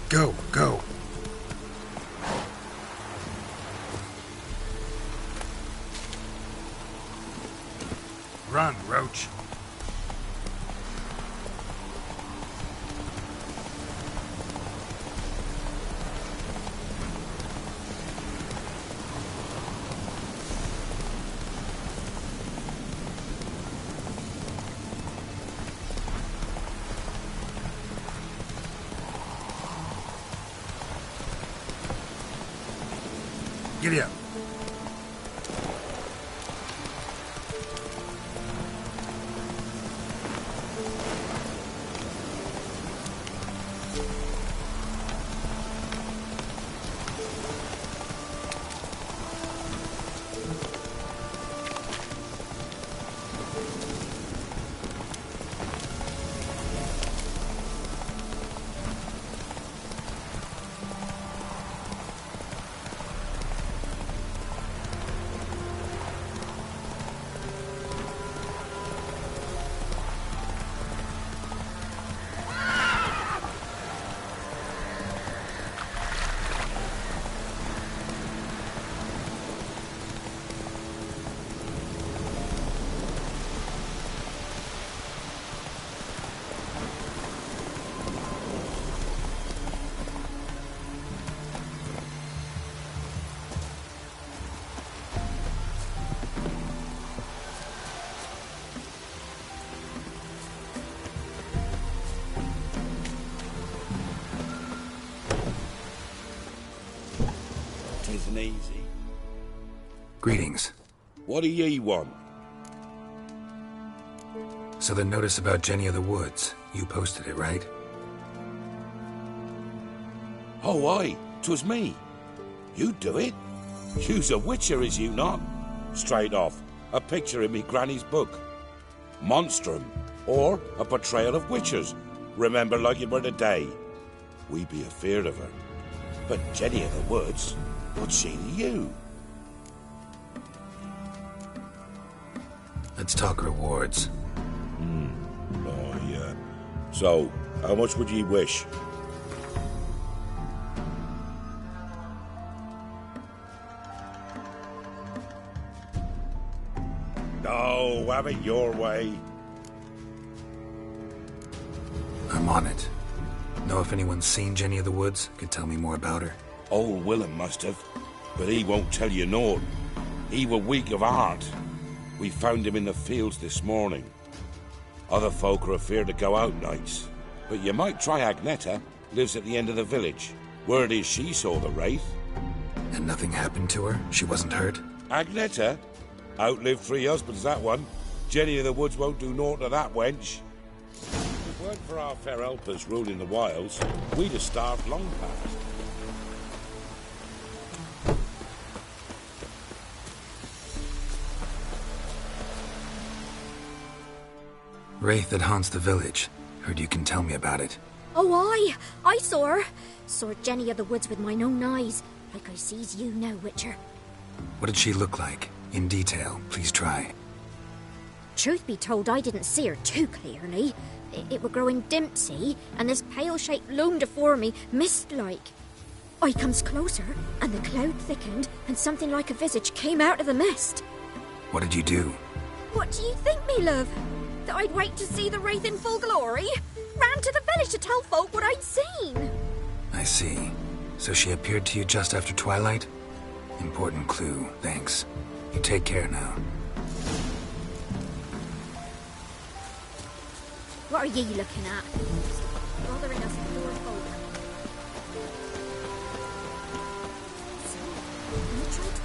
Go, go. Run, Roach. Giddy up. Isn't easy. Greetings. What do ye want? So the notice about Jenny of the Woods, you posted it, right? Oh, aye, 'twas me. You do it? You's a witcher, is you not? Straight off, a picture in me granny's book. Monstrum, or a portrayal of witchers. Remember like it were the day. We be afeard of her. But Jenny of the Woods, what's she to you? Let's talk rewards. Oh, yeah. So, how much would ye wish? No, have it your way. I'm on it. Know if anyone's seen Jenny of the Woods? Could tell me more about her. Old Willem must have, but he won't tell you naught. He were weak of heart. We found him in the fields this morning. Other folk are afeard to go out nights, but you might try Agneta, lives at the end of the village. Word is she saw the wraith. And nothing happened to her? She wasn't hurt? Agneta? Outlived 3 husbands, that one. Jenny of the Woods won't do naught to that wench. If it weren't for our fair helpers ruling the wilds, we'd have starved long past. Wraith that haunts the village. Heard you can tell me about it. Oh, I saw her. Saw Jenny of the Woods with mine own eyes, like I sees you now, Witcher. What did she look like? In detail, please try. Truth be told, I didn't see her too clearly. It were growing dim, see, and this pale shape loomed afore me, mist-like. I comes closer, and the cloud thickened, and something like a visage came out of the mist. What did you do? What do you think, me love? That I'd wait to see the wraith in full glory? Ran to the village to tell folk what I'd seen. I see. So she appeared to you just after twilight? Important clue, thanks. You take care now. What are ye looking at? Bothering us poor folk. So, you tried to...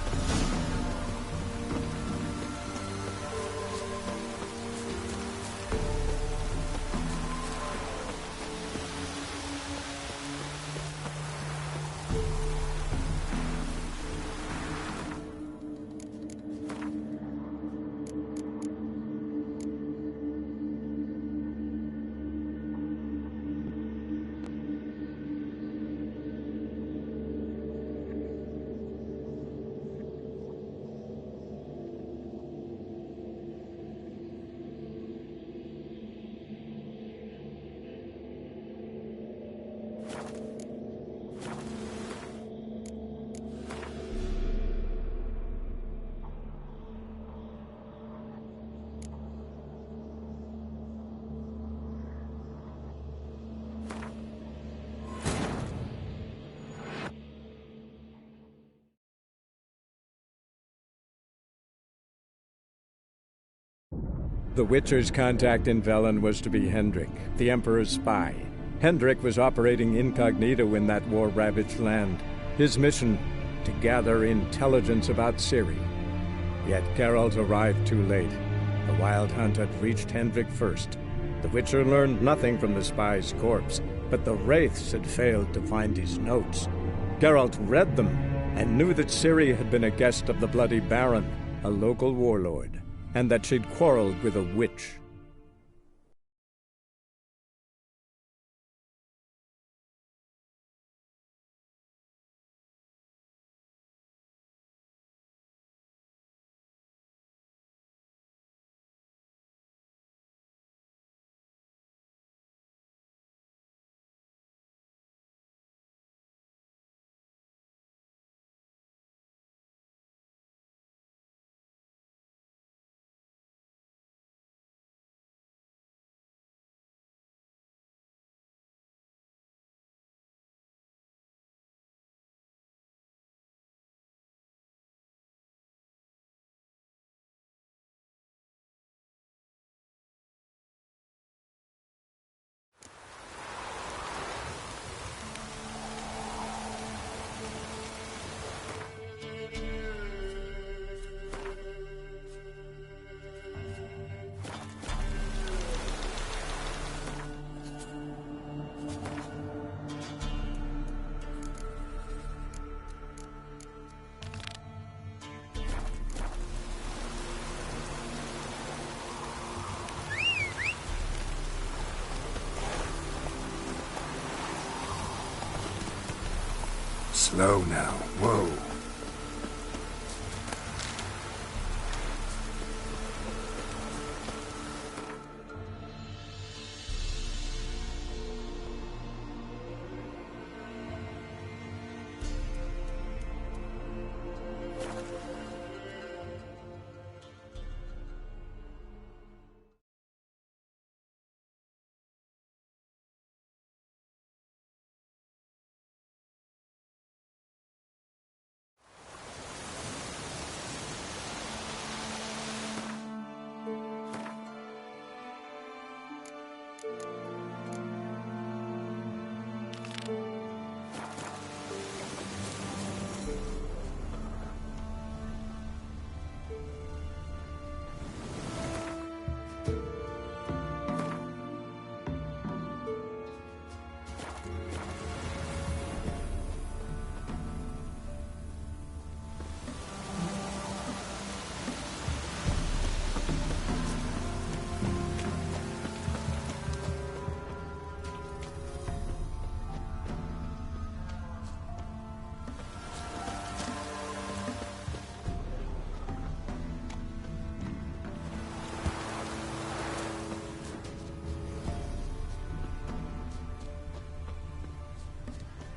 The Witcher's contact in Velen was to be Hendrik, the Emperor's spy. Hendrik was operating incognito in that war-ravaged land. His mission, to gather intelligence about Ciri. Yet Geralt arrived too late. The Wild Hunt had reached Hendrik first. The Witcher learned nothing from the spy's corpse, but the Wraiths had failed to find his notes. Geralt read them and knew that Ciri had been a guest of the Bloody Baron, a local warlord, and that she'd quarreled with a witch. Slow now. Whoa.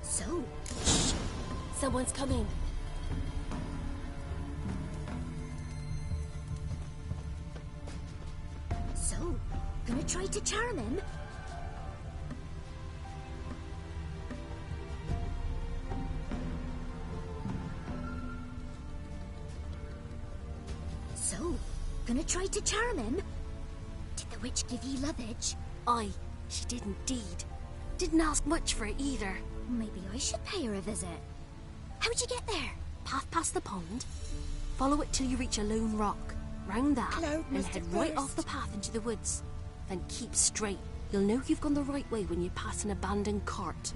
So, shh! Someone's coming. So, gonna try to charm him? So, gonna try to charm him? Did the witch give you luggage? Aye, she did indeed. Didn't ask much for it either. Maybe I should pay her a visit. How'd you get there? Path past the pond. Follow it till you reach a lone rock. Round that, Cloud and must head have right burst. off the path into the woods. Then keep straight. You'll know you've gone the right way when you pass an abandoned cart.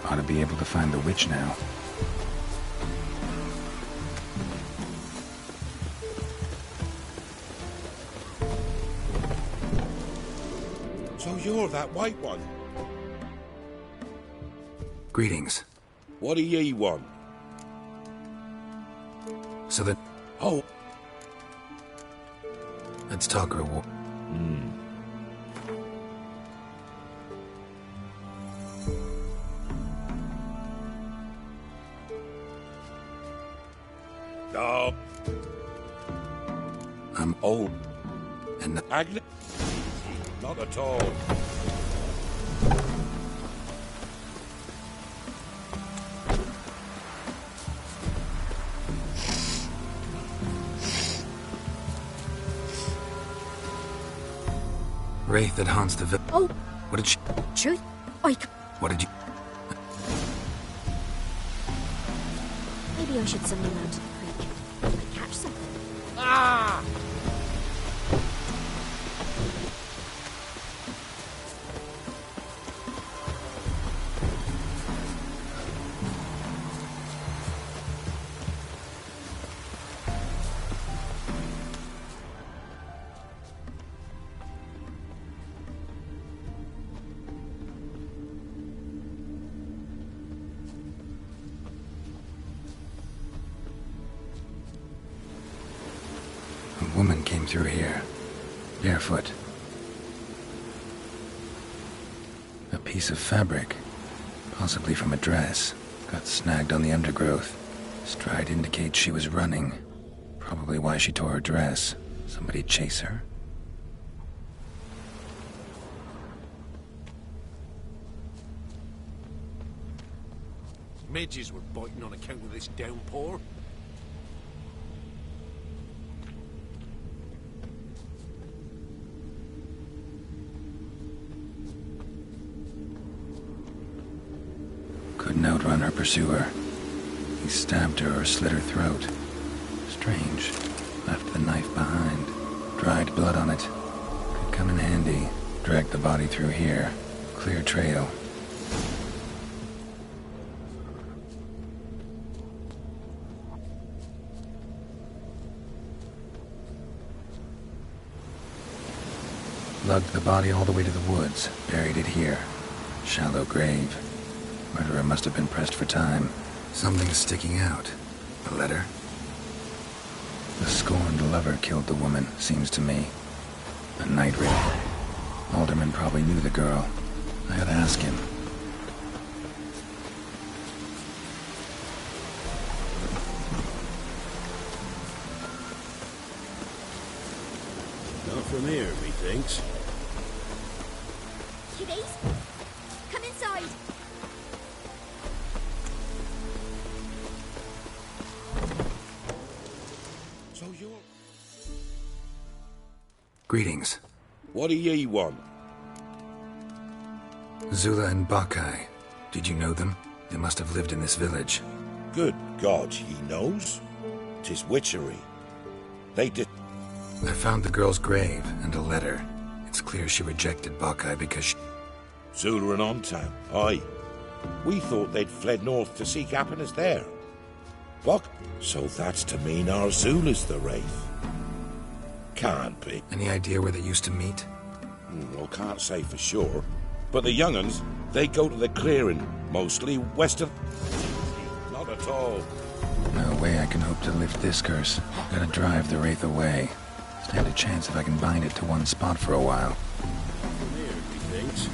Ought to be able to find the witch now. So you're that white one. Greetings. What do ye want? So that... Oh, Let's talk reward. No. I'm Old. and Agnes? Not at all. wraith that haunts the village. Oh, What did she... truth. I c- What did you... Maybe I should swim down to the creek. Might catch something. Ah! A woman came through here. Barefoot. A piece of fabric. Possibly from a dress. Got snagged on the undergrowth. Stride indicates she was running. Probably why she tore her dress. Somebody chase her? Midges were biting on account of this downpour. Couldn't outrun her pursuer. He stabbed her or slit her throat. Strange. Left the knife behind. Dried blood on it. Could come in handy. Dragged the body through here. Clear trail. Lugged the body all the way to the woods. Buried it here. Shallow grave. Murderer must have been pressed for time. Something's sticking out. A letter? The scorned lover killed the woman, seems to me. A night wraith. Alderman probably knew the girl. I ought to ask him. Not from here, methinks. Kiddies, come inside. So you're... Greetings. What do ye want? Zula and Bakai. Did you know them? They must have lived in this village. Good God, he knows. 'Tis witchery. They did... I found the girl's grave and a letter. It's clear she rejected Bakai because she... Zula and Ontown, aye. We thought they'd fled north to seek happiness there. Buck, so that's to mean our Zula's the wraith. Can't be. Any idea where they used to meet? Well, can't say for sure. But the young'uns, they go to the clearing, mostly west of... Not at all. No way I can hope to lift this curse. Gotta drive the wraith away. Stand a chance if I can bind it to one spot for a while. From here, methinks.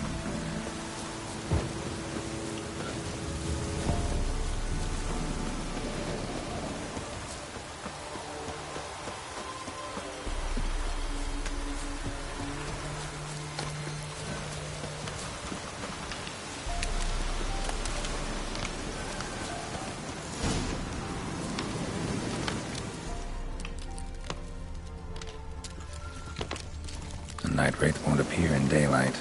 The night wraith won't appear in daylight.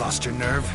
Lost your nerve?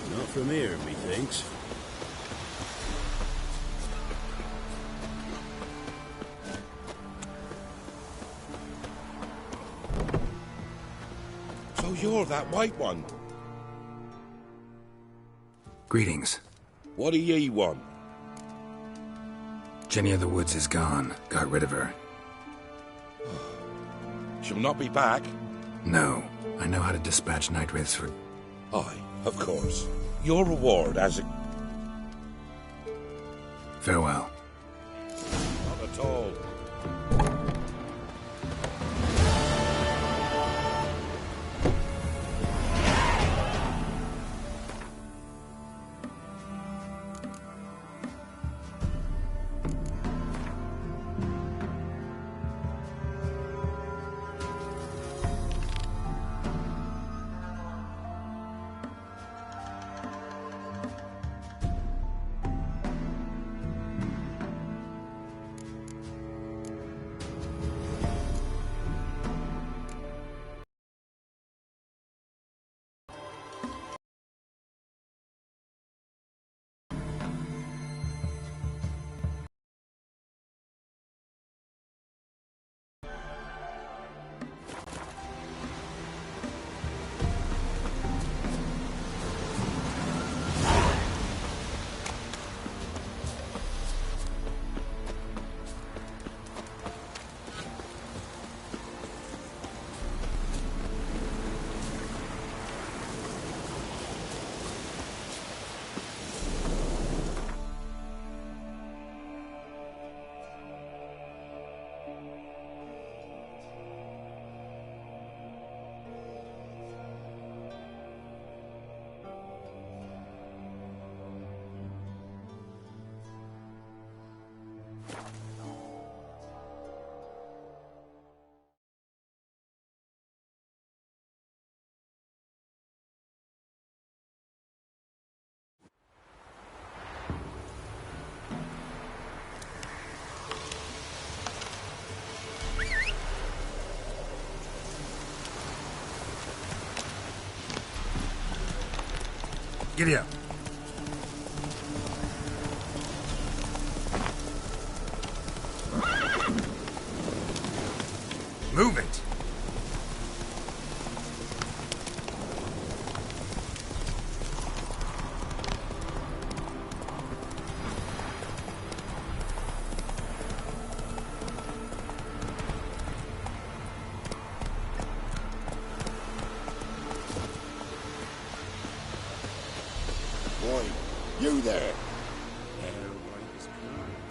Not from here, methinks. So you're that white one. Greetings. What do ye want? Jenny of the Woods is gone. Got rid of her. She'll not be back. No. I know how to dispatch night wraiths for... Aye, of course. Your reward as a... Farewell. Not at all. Giddy up. Move it. Boy, you there.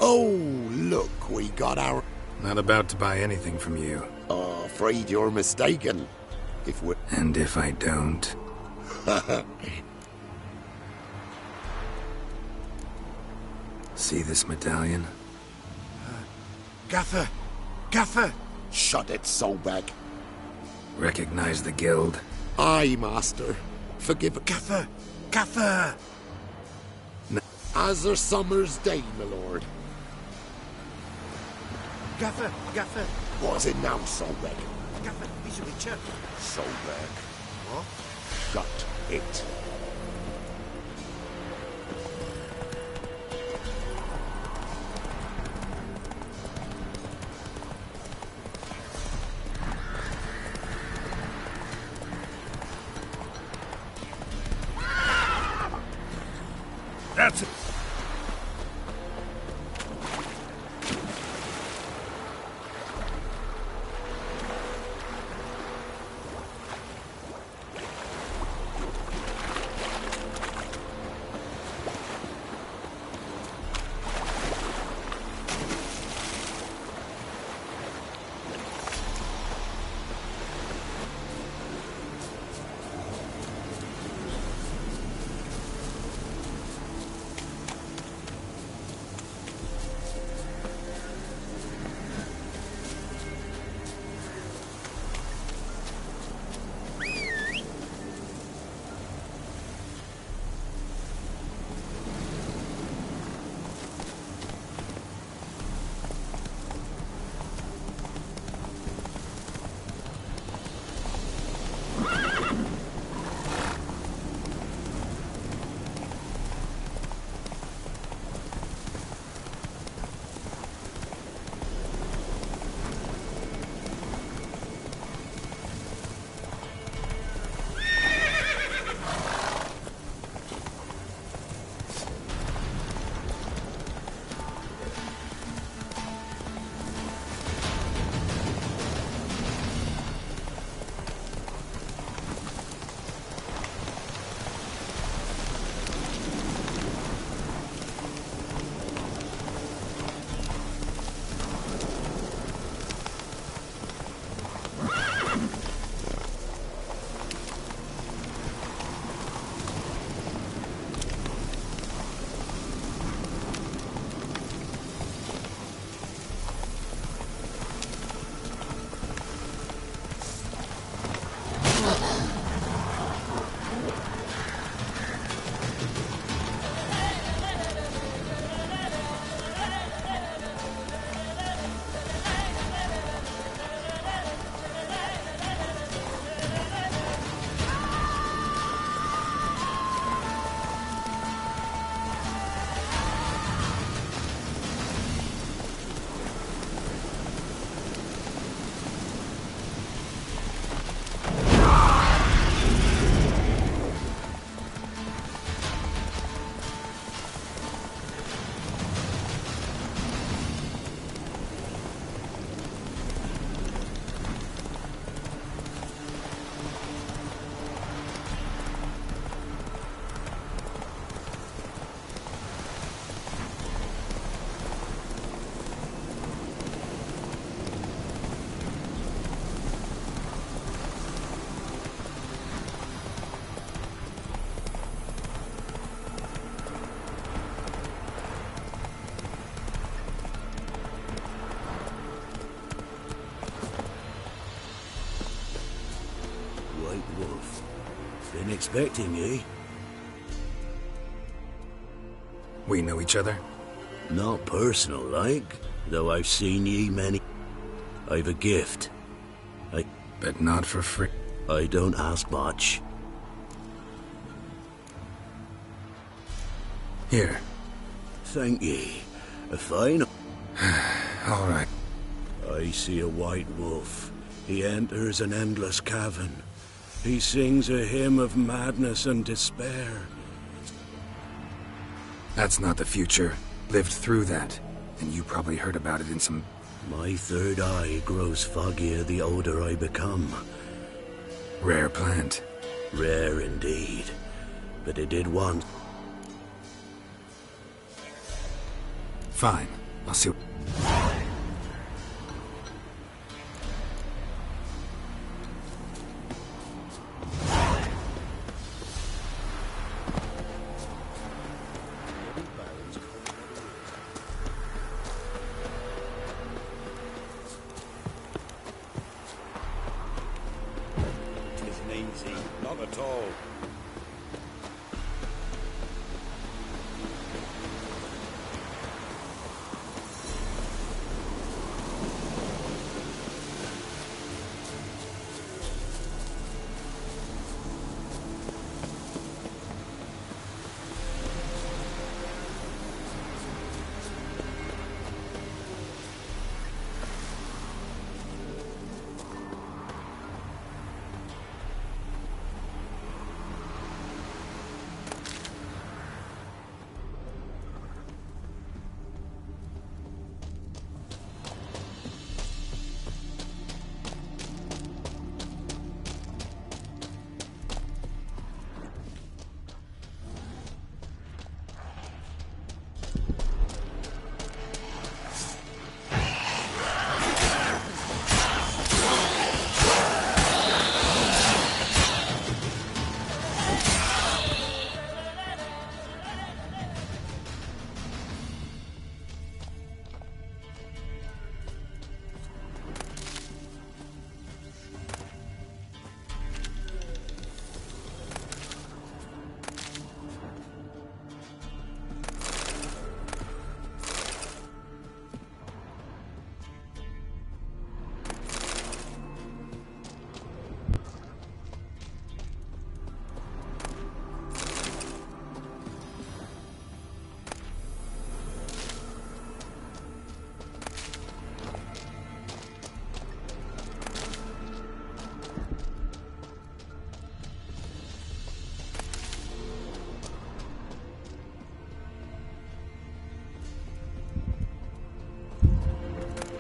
Oh, look, we got our... Not about to buy anything from you. Afraid you're mistaken. If we... And if I don't... See this medallion? Gaffer! Gaffer! Shut it, Solbag. Recognize the guild? Aye, master. Forgive... Gaffer! Gaffer! As a summer's day, my lord. Gaffer! Gaffer! Was it now, Solbag? Gaffer, he's a witcher. Solbag. What? Shut it. That's it. expecting ye. We know each other? Not personal like, though I've seen ye many. I've a gift. But not for free. I don't ask much. Here. Thank ye. A fine... All right. I see a white wolf. He enters an endless cavern. He sings a hymn of madness and despair. That's not the future. Lived through that. And you probably heard about it in some... My third eye grows foggier the older I become. rare plant. Rare indeed. But it did once. Fine. I'll see... Not at all.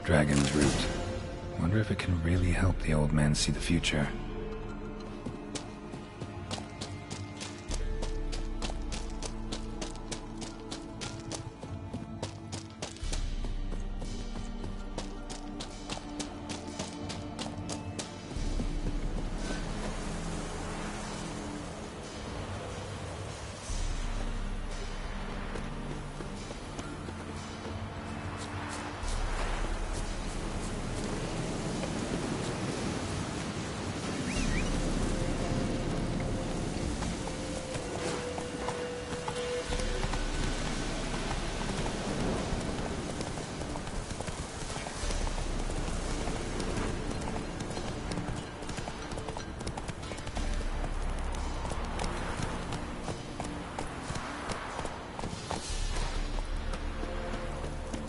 Dragon's root. Wonder if it can really help the old man see the future.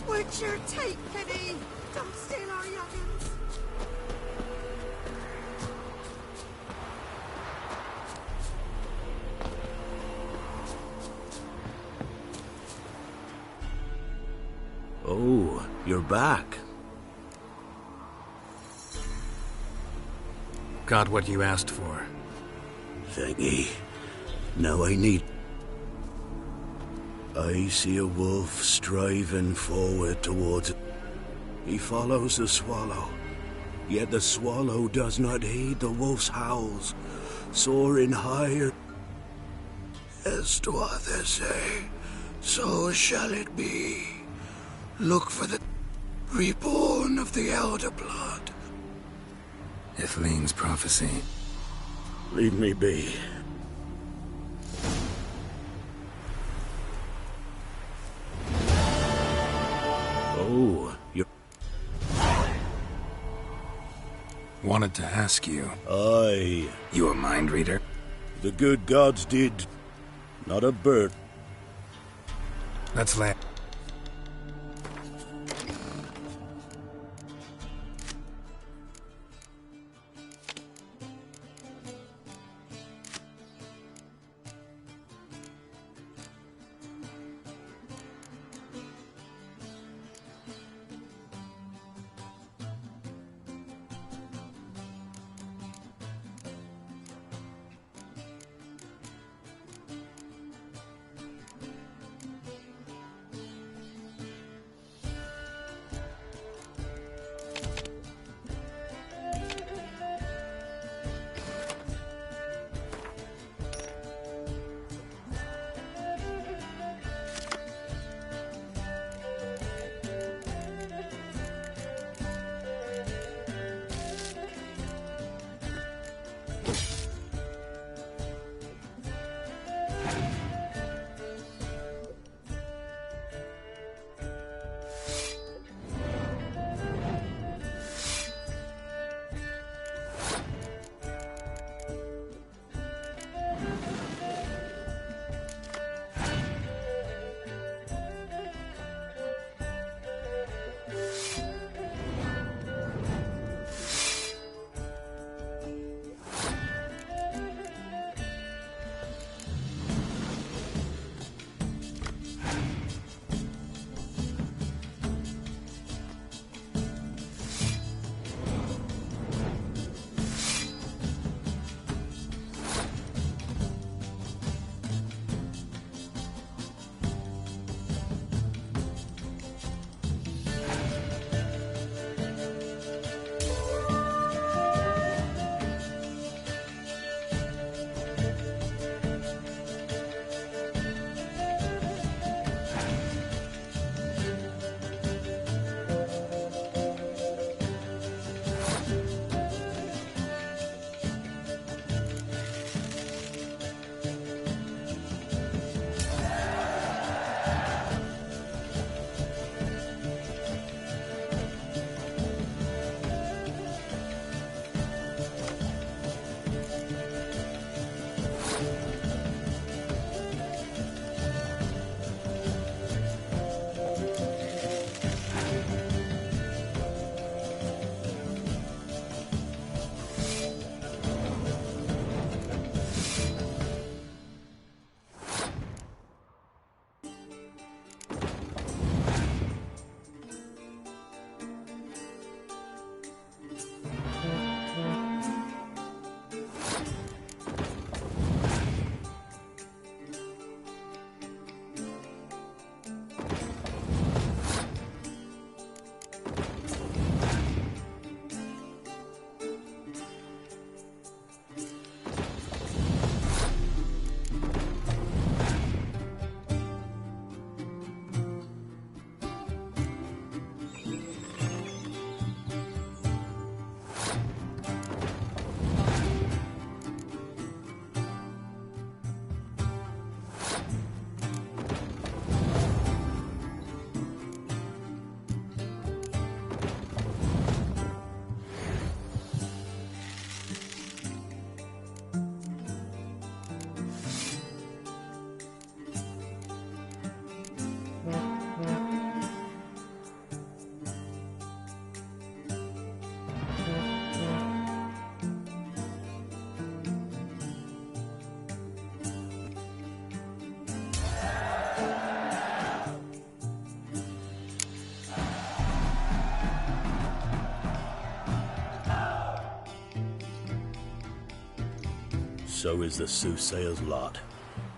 What's your take, Kitty? Don't steal our youngins. Oh, you're back. Got what you asked for. Thank ye. Now I need... I see a wolf striving forward towards it. He follows the swallow, yet the swallow does not heed the wolf's howls, soaring higher. As to others say, so shall it be. Look for the reborn of the elder blood. Ithleen's prophecy. Leave me be. Oh, you're... Wanted to ask you. Aye. You a mind reader? The good gods did. Not a bird. Let's land. So is the soothsayer's lot.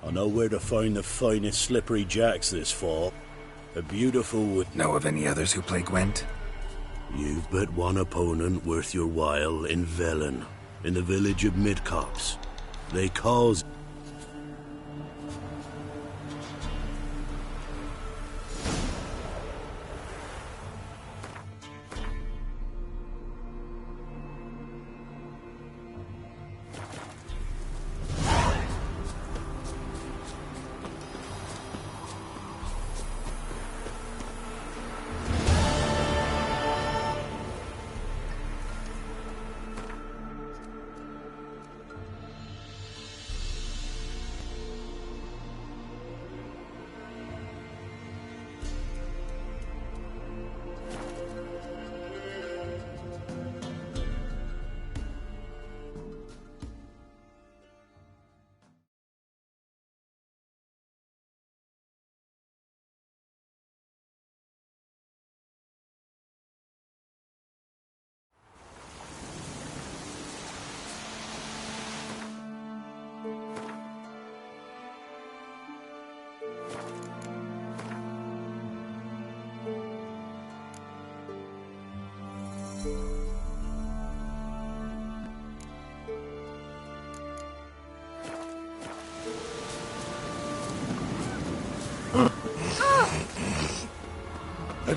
I know where to find the finest slippery jacks this fall. A beautiful wood... Know of any others who play Gwent? You've but one opponent worth your while in Velen, in the village of Midcopse. They cause...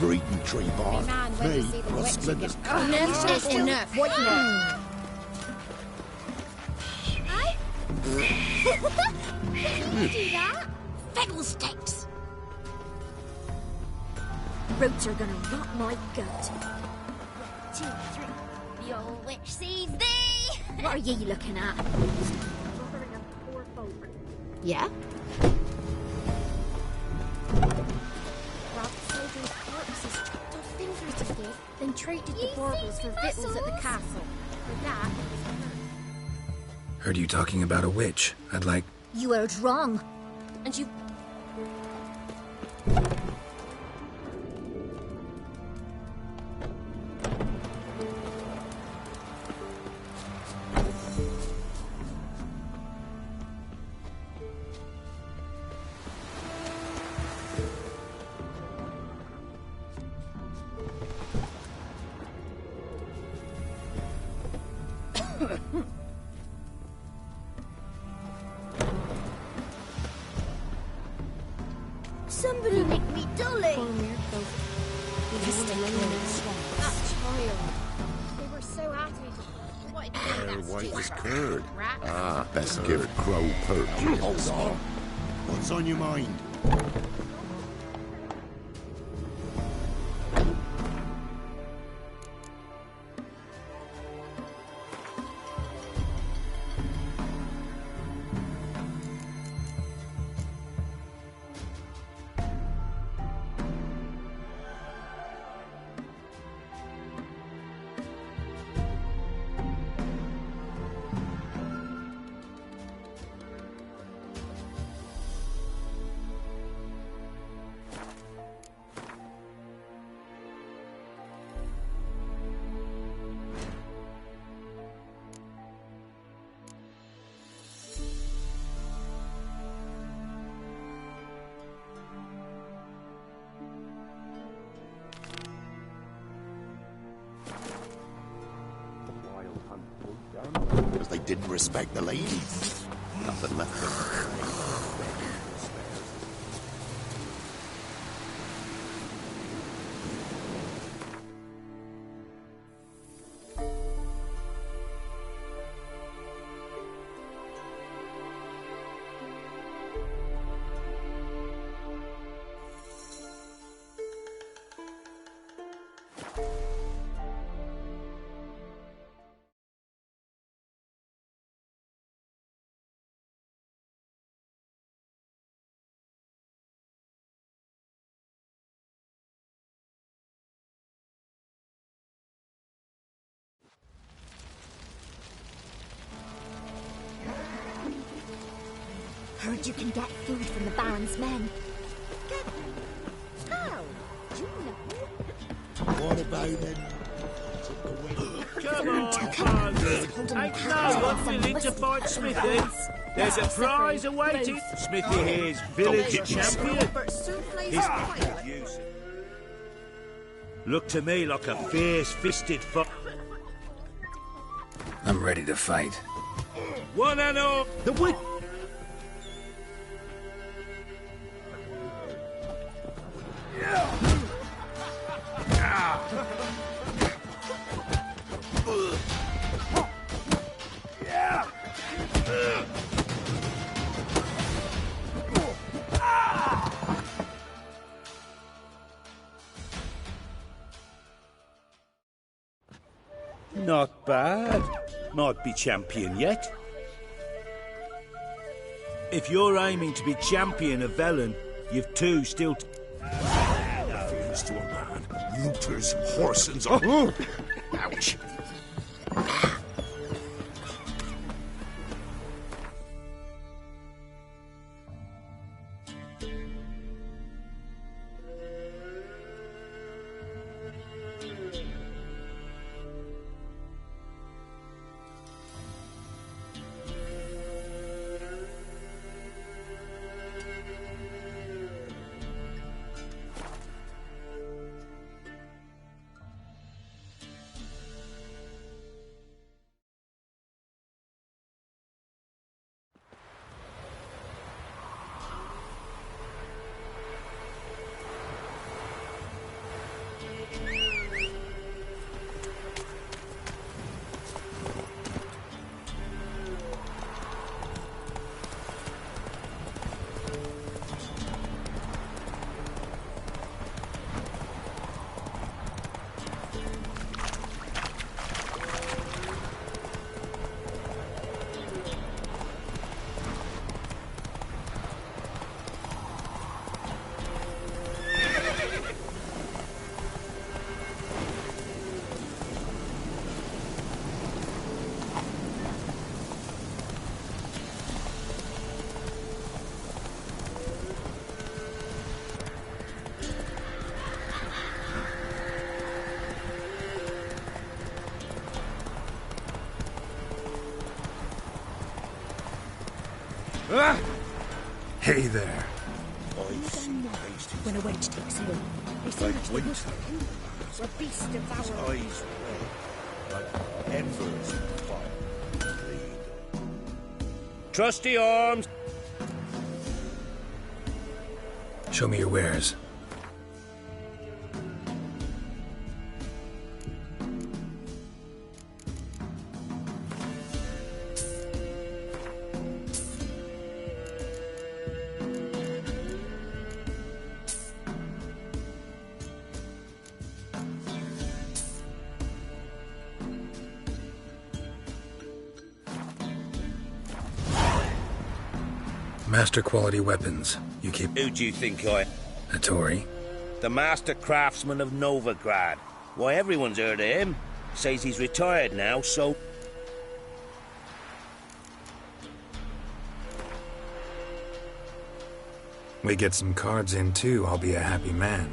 never eaten tree bark. man went to Me, see the got witch splinters. Enough is enough. What now? You do that? Fiddlesticks! Roots are gonna rot my gut. 2, 3. The old witch sees thee! What are ye looking at? Yeah? Robbed soldiers' corpses, chopped off fingers of it, then traded the baubles for victuals at the castle. For that, it was hurt. Heard you talking about a witch. I'd like... You heard wrong. And you... Somebody make me dolly! That child. They were so happy. What did you Her do white that as stupid curd. rat? Ah, best give Crow perch. Hold on. What's on your mind? Because they didn't respect the ladies. Nothing left of them. Heard you can get food from the Baron's men. How? Do you know? What about them? Come on, ain't no one willing to fight Smithy. There's a prize awaiting. Smithy here's village champion. He's look to me like a fierce-fisted fox. I'm ready to fight. One and all, the win. Not bad. Might be champion yet. If you're aiming to be champion of Velen, you've two still to... Fairness to a man. Looters, horsens, or... Ouch. Hey there. When a wench takes you, they say much the good for him. We're beast devour. Eyes red, like embers of fire. Trusty arms. Show me your wares. Master quality weapons. You keep... Who do you think I... A Tory? The master craftsman of Novigrad. Why, everyone's heard of him. Says he's retired now, so... We get some cards in too, I'll be a happy man.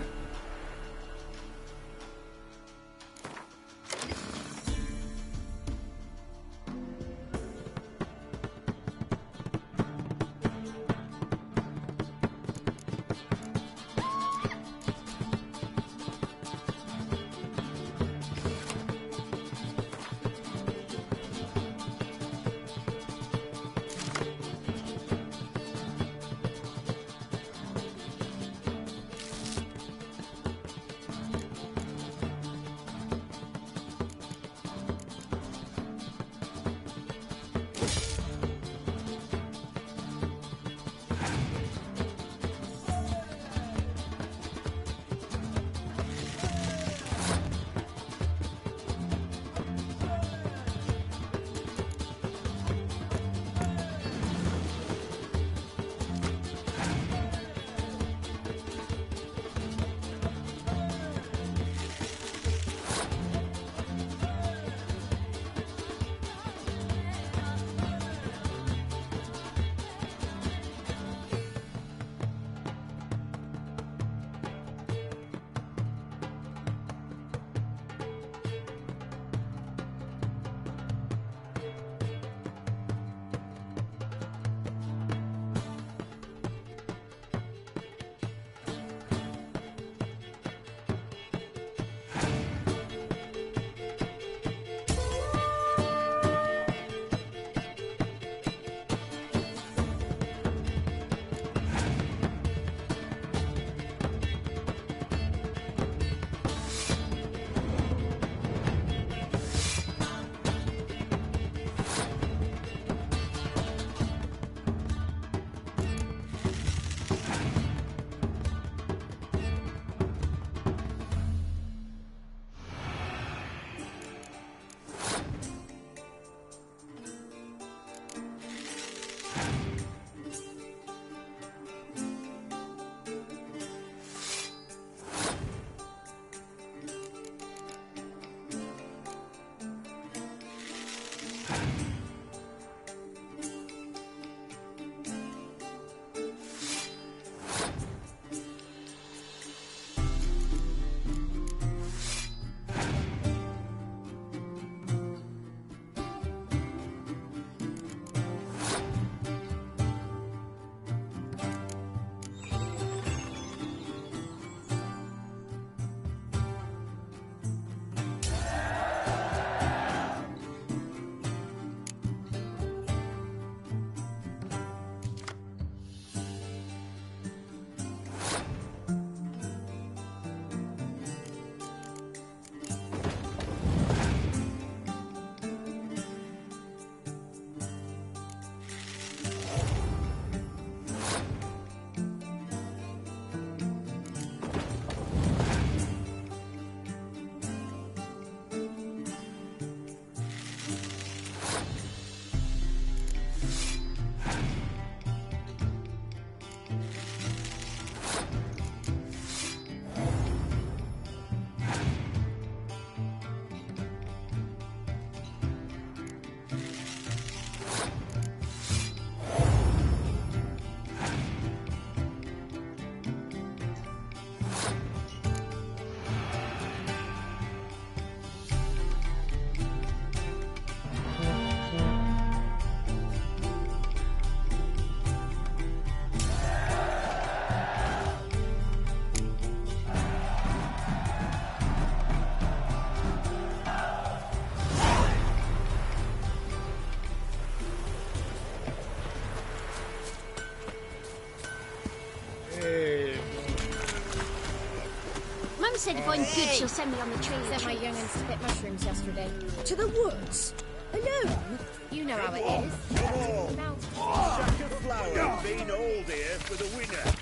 said if I'm good, she'll send me on the trail. Sent my young'uns to pick mushrooms yesterday. To the woods? Alone? You know how it is. Sack of flour been all here for the winner.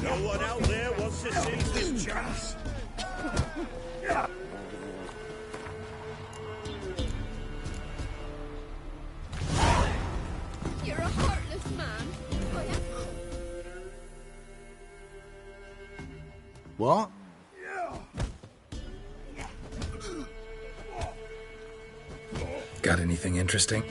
No one out there wants to seize this chance. You're a heartless man. What? Got anything interesting?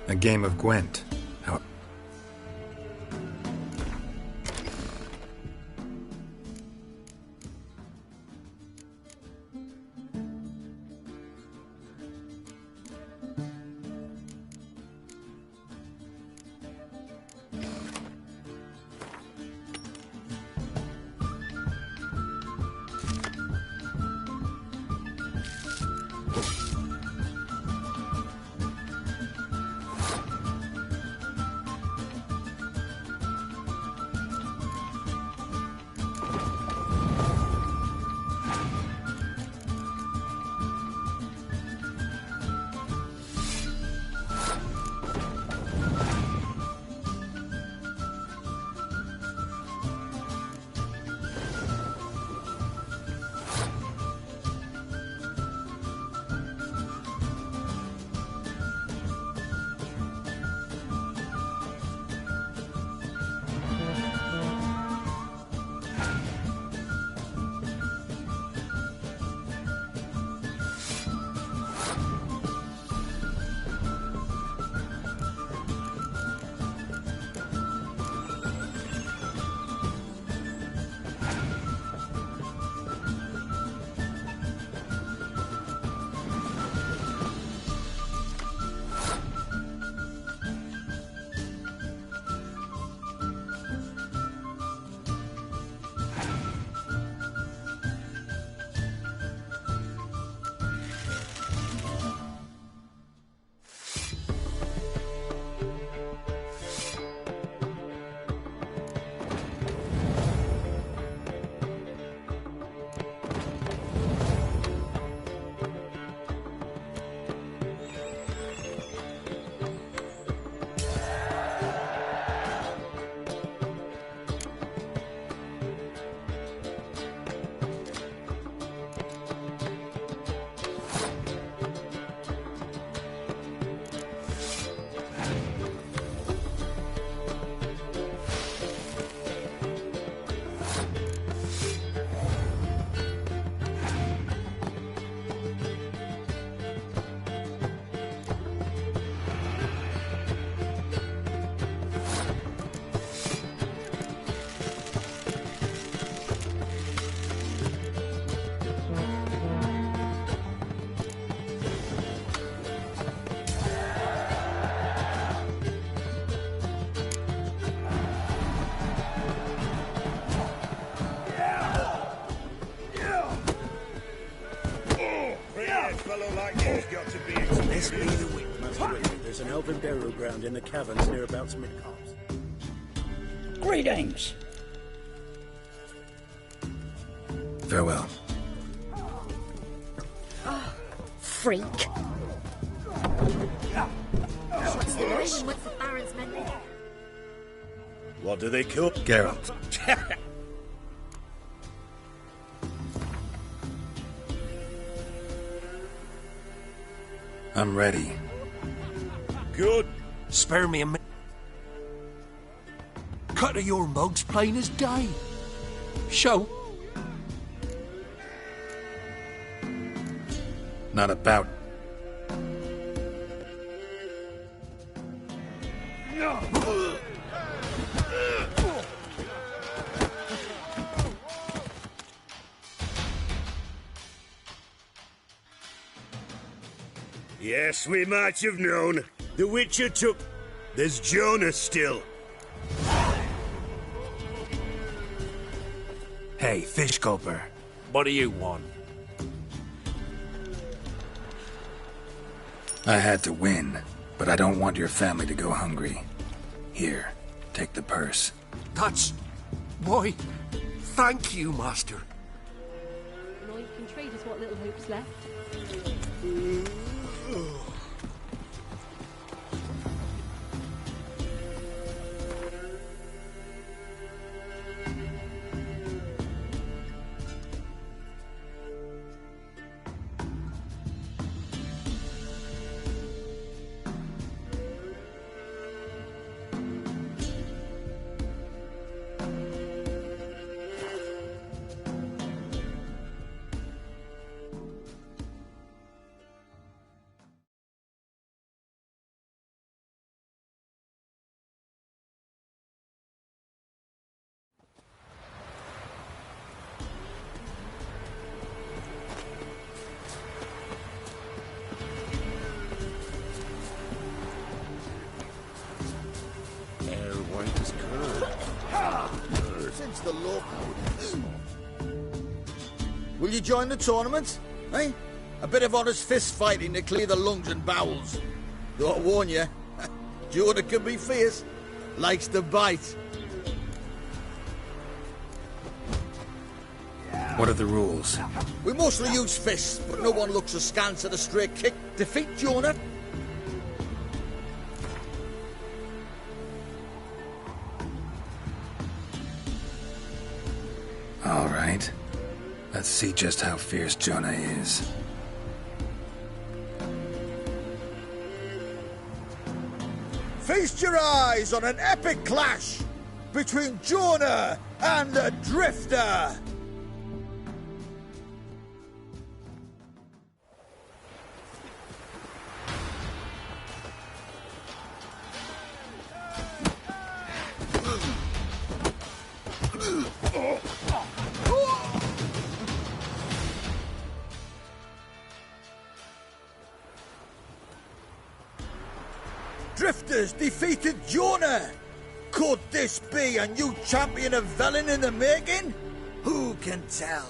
A game of Gwent. How... This be the week. There's an elven burial ground in the caverns nearabouts mid-copse. Greetings. Farewell. Freak. What's the noise and what's the Baron's men there? What do they call Geralt. I'm ready. Good. Spare me a minute. Cut of your mugs plain as day. Show. Not about. Yes, we might have known. The Witcher took... There's Jonah still. Hey, fish gulper. What do you want? I had to win, but I don't want your family to go hungry. Here, take the purse. That's... Why, thank you, master. And all you can trade is what little hope's left. Since the law. Will you join the tournament? Eh? A bit of honest fist fighting to clear the lungs and bowels. Though I warn you, Jordan can be fierce. Likes to bite. What are the rules? We mostly use fists, but no one looks askance at a stray kick. Defeat Jonah. All right. Let's see just how fierce Jonah is. Feast your eyes on an epic clash between Jonah and the Drifter. Drifters defeated Jonah! Could this be a new champion of Velen in the making? Who can tell?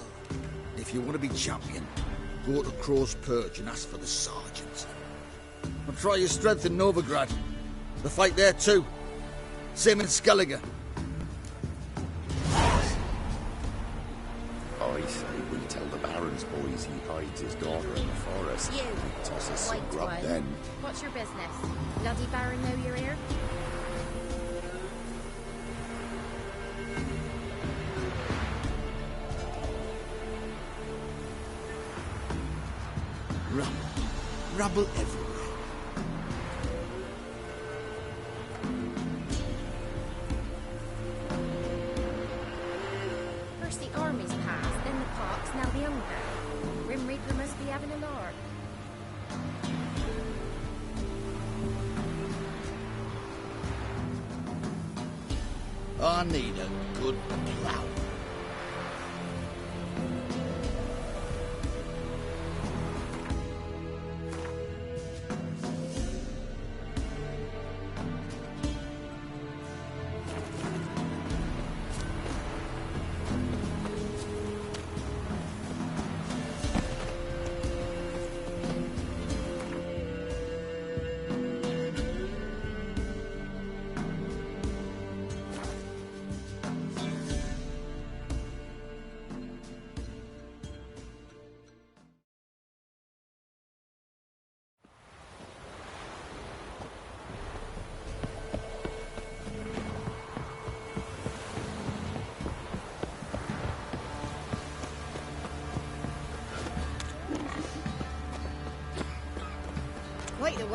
If you want to be champion, go to Crow's Perch and ask for the sergeant. And try your strength in Novigrad. The fight there too. Same in Skellige. I say we tell the Baron's boys he hides his daughter in the forest. You, Toss us some white grub one. then. What's your business? Bloody Baron know you're here? Rabble everywhere. First the armies passed, then the pox, now the hunger. Grim Reaper must be having a lark. I need a good plough.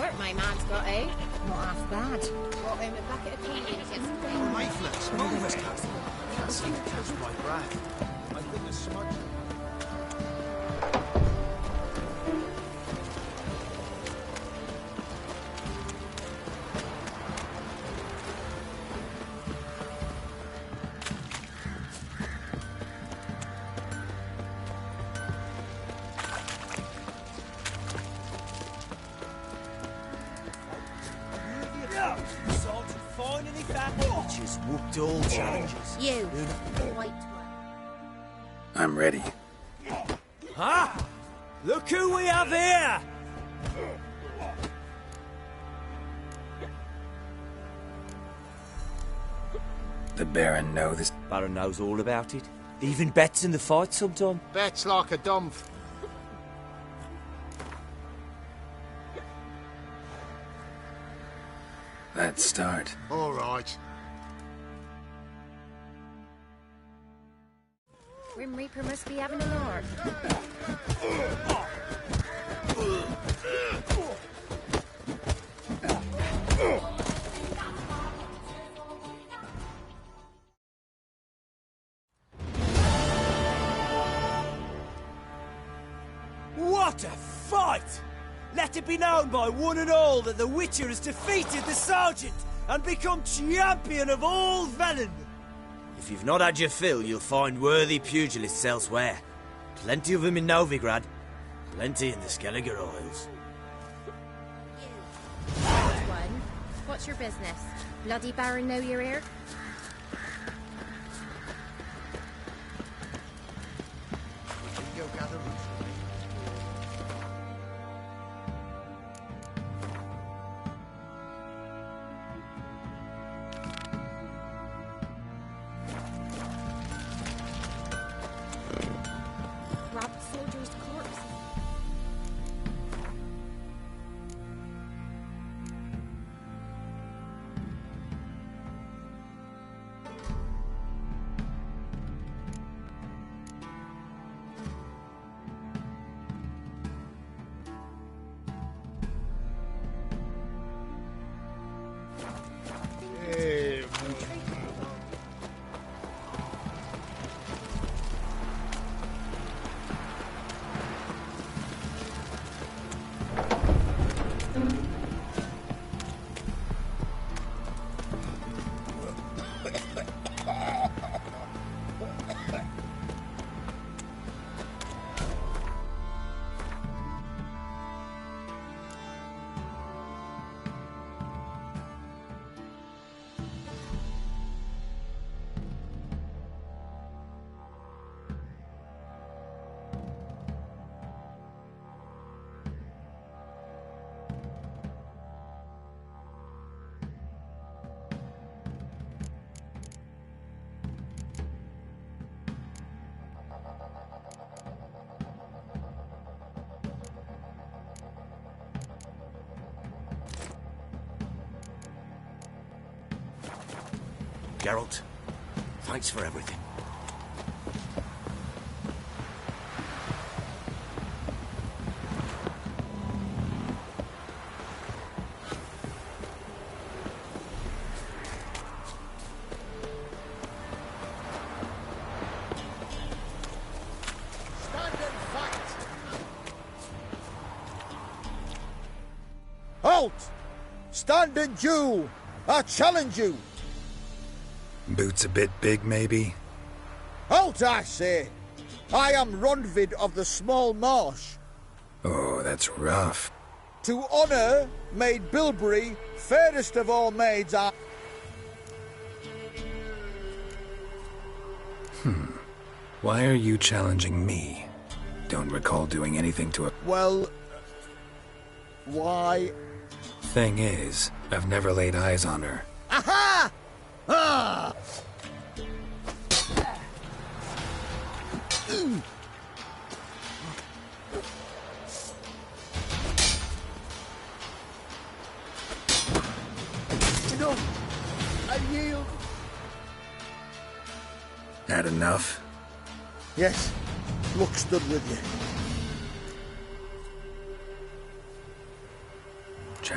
start my man's got, eh? Not half bad. Brought him a bucket of tea yesterday. Mafeless, move us, Castle. Can't seem to catch my breath. I think the smudge. Just whooped all challenges. You, white one. I'm ready. Huh? Look who we have here! The Baron know this. Baron knows all about it. Even bets in the fight sometime. Bet's like a dumph. Let's start. All right. Grim Reaper must be having a lark. What a fight! Let it be known by one and all that the Witcher has defeated the Sergeant and become champion of all Velen. If you've not had your fill, you'll find worthy pugilists elsewhere. Plenty of them in Novigrad, plenty in the Skelliger Isles. White one, what's your business? Bloody Baron know you're here? Go gather roots. Robbed soldier's corpse. Geralt, thanks for everything. Stand and fight! Halt! Stand and do! I challenge you! Boots a bit big, maybe? Halt, I say! I am Ronvid of the Small Marsh. Oh, that's rough. To honour Maid Bilberry, fairest of all maids, I... Why are you challenging me? Don't recall doing anything to a... Well... why... Thing is, I've never laid eyes on her. Aha! Ah! Enough! I yield! Had enough? Yes, luck stood with you.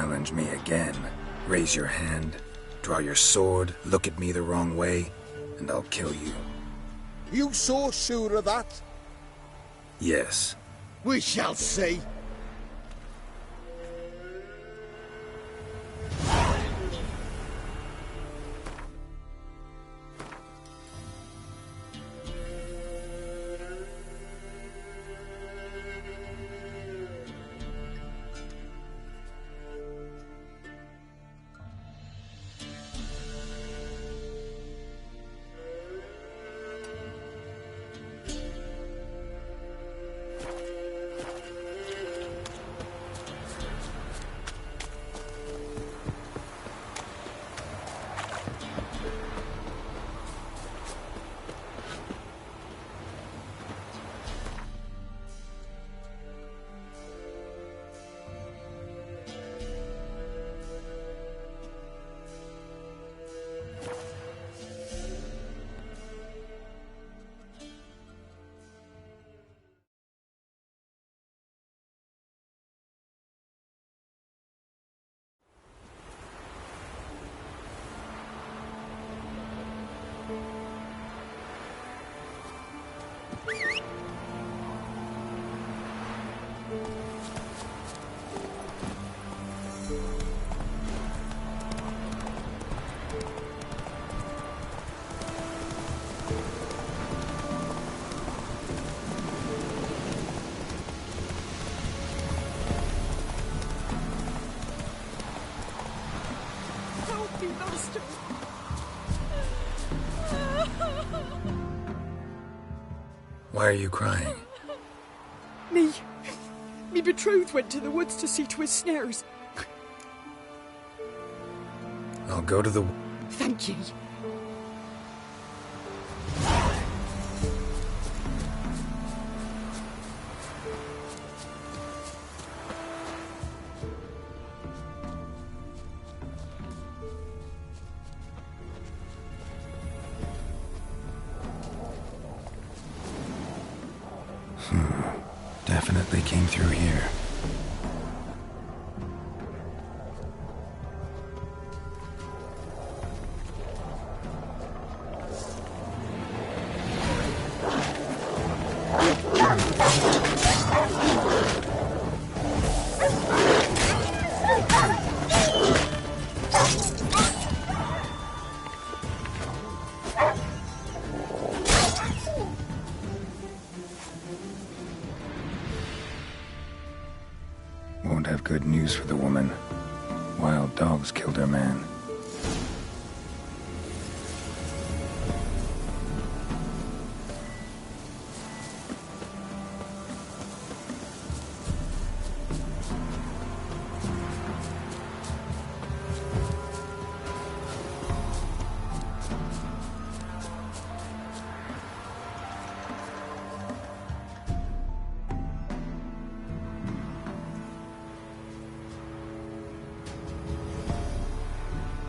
challenge me again, raise your hand, draw your sword, look at me the wrong way, and I'll kill you. You so sure of that? Yes. We shall see. Why are you crying? Me betrothed went to the woods to see to his snares. I'll go to the... Thank ye. Definitely came through here. Won't have good news for the woman. Wild dogs killed her man.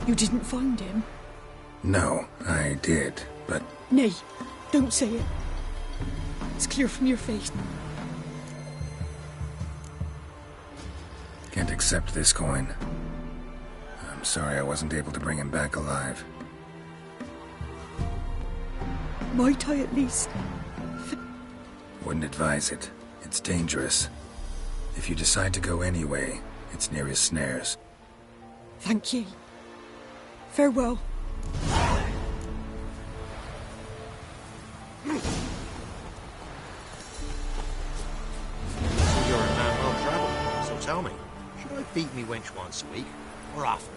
You didn't find him? No, I did, but... Nay, don't say it. It's clear from your face. Can't accept this coin. I'm sorry I wasn't able to bring him back alive. Might I at least? Wouldn't advise it. It's dangerous. If you decide to go anyway, it's near his snares. Thank ye. Farewell. You're a man well travelled, so tell me, should I beat me wench once a week, or often?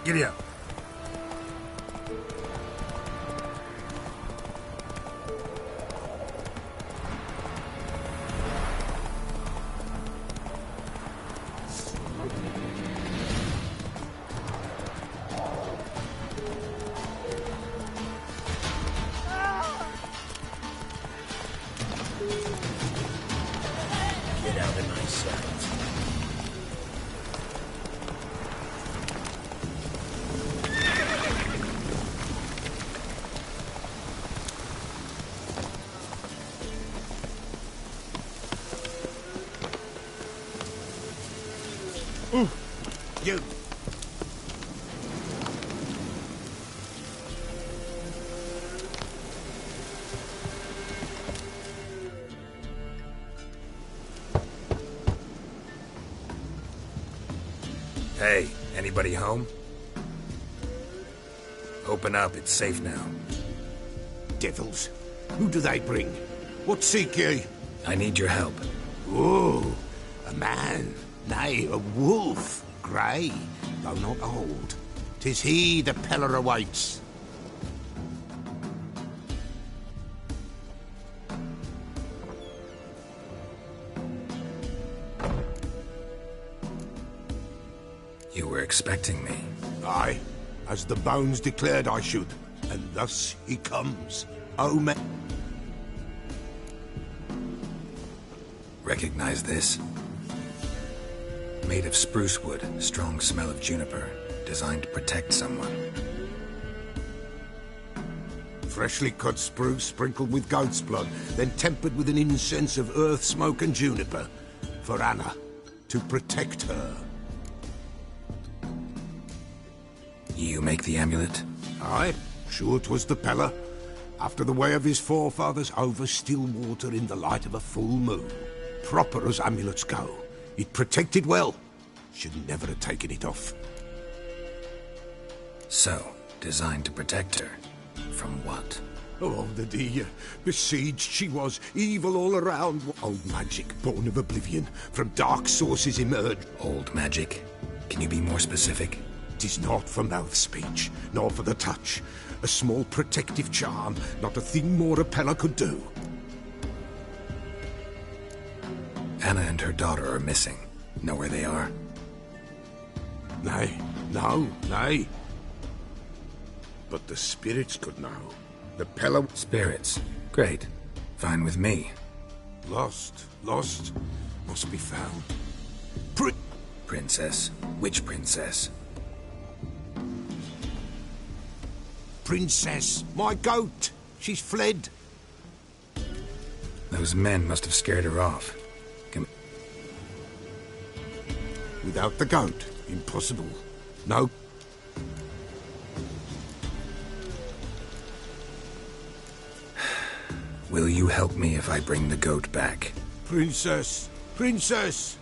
Giddy up. Get out of my sight. You! Hey, anybody home? Open up, it's safe now. Devils. Who do they bring? What seek ye? I need your help. Oh, a man. Nay, a wolf. Grey, though not old. 'Tis he the Peller awaits. You were expecting me. Aye, as the bones declared I should. And thus he comes. Oh, man. Recognize this? Made of spruce wood, strong smell of juniper, designed to protect someone. Freshly cut spruce sprinkled with goat's blood, then tempered with an incense of earth, smoke and juniper. For Anna, to protect her. You make the amulet? Aye, sure 'twas the Peller. After the way of his forefathers, over still water in the light of a full moon. Proper as amulets go. It protected well. Should never have taken it off. So, designed to protect her. From what? Oh, the dear. Besieged she was, evil all around. Old magic, born of oblivion, from dark sources emerged. Old magic? Can you be more specific? 'Tis not for mouth speech, nor for the touch. A small protective charm, not a thing more a Peller could do. Anna and her daughter are missing. Know where they are? Nay, no, nay. But the spirits could know. The Peller... Spirits? Great. Fine with me. Lost, must be found. Princess? Which princess? Princess, my goat. She's fled. Those men must have scared her off. Without the goat, impossible. No. Will you help me if I bring the goat back? Princess! Princess!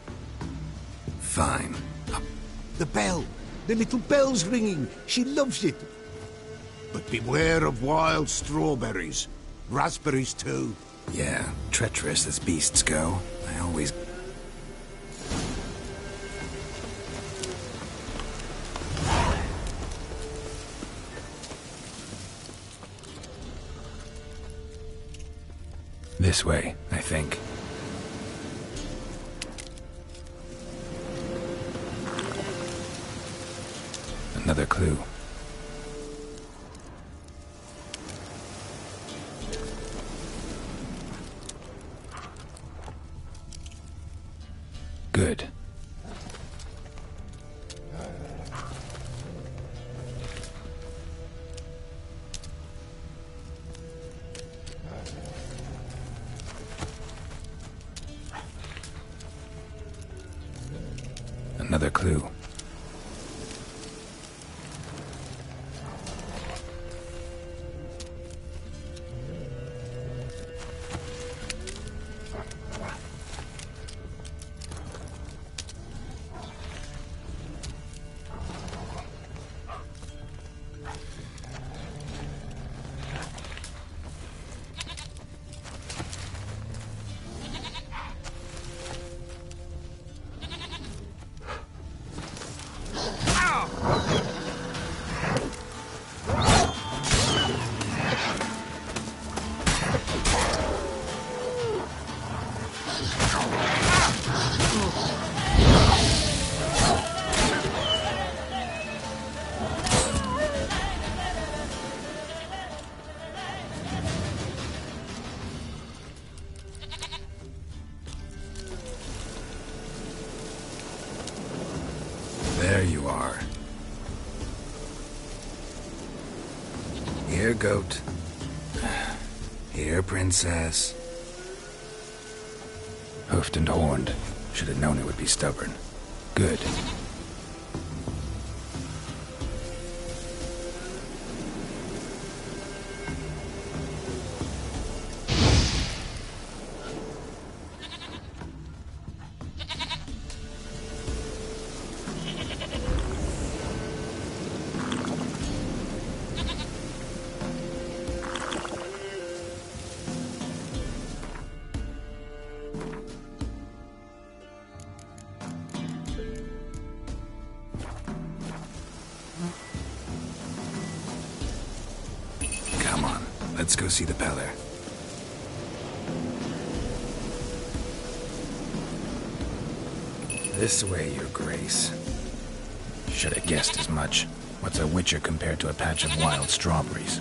Fine. The bell! The little bell's ringing! She loves it! But beware of wild strawberries. Raspberries, too. Yeah, treacherous as beasts go. I always... This way, I think. Another clue. Good. Another clue. There you are. Here, goat. Here, princess. Hoofed and horned. Should have known it would be stubborn. Good. Let's go see the Peller. This way, Your Grace. Should have guessed as much. What's a witcher compared to a patch of wild strawberries?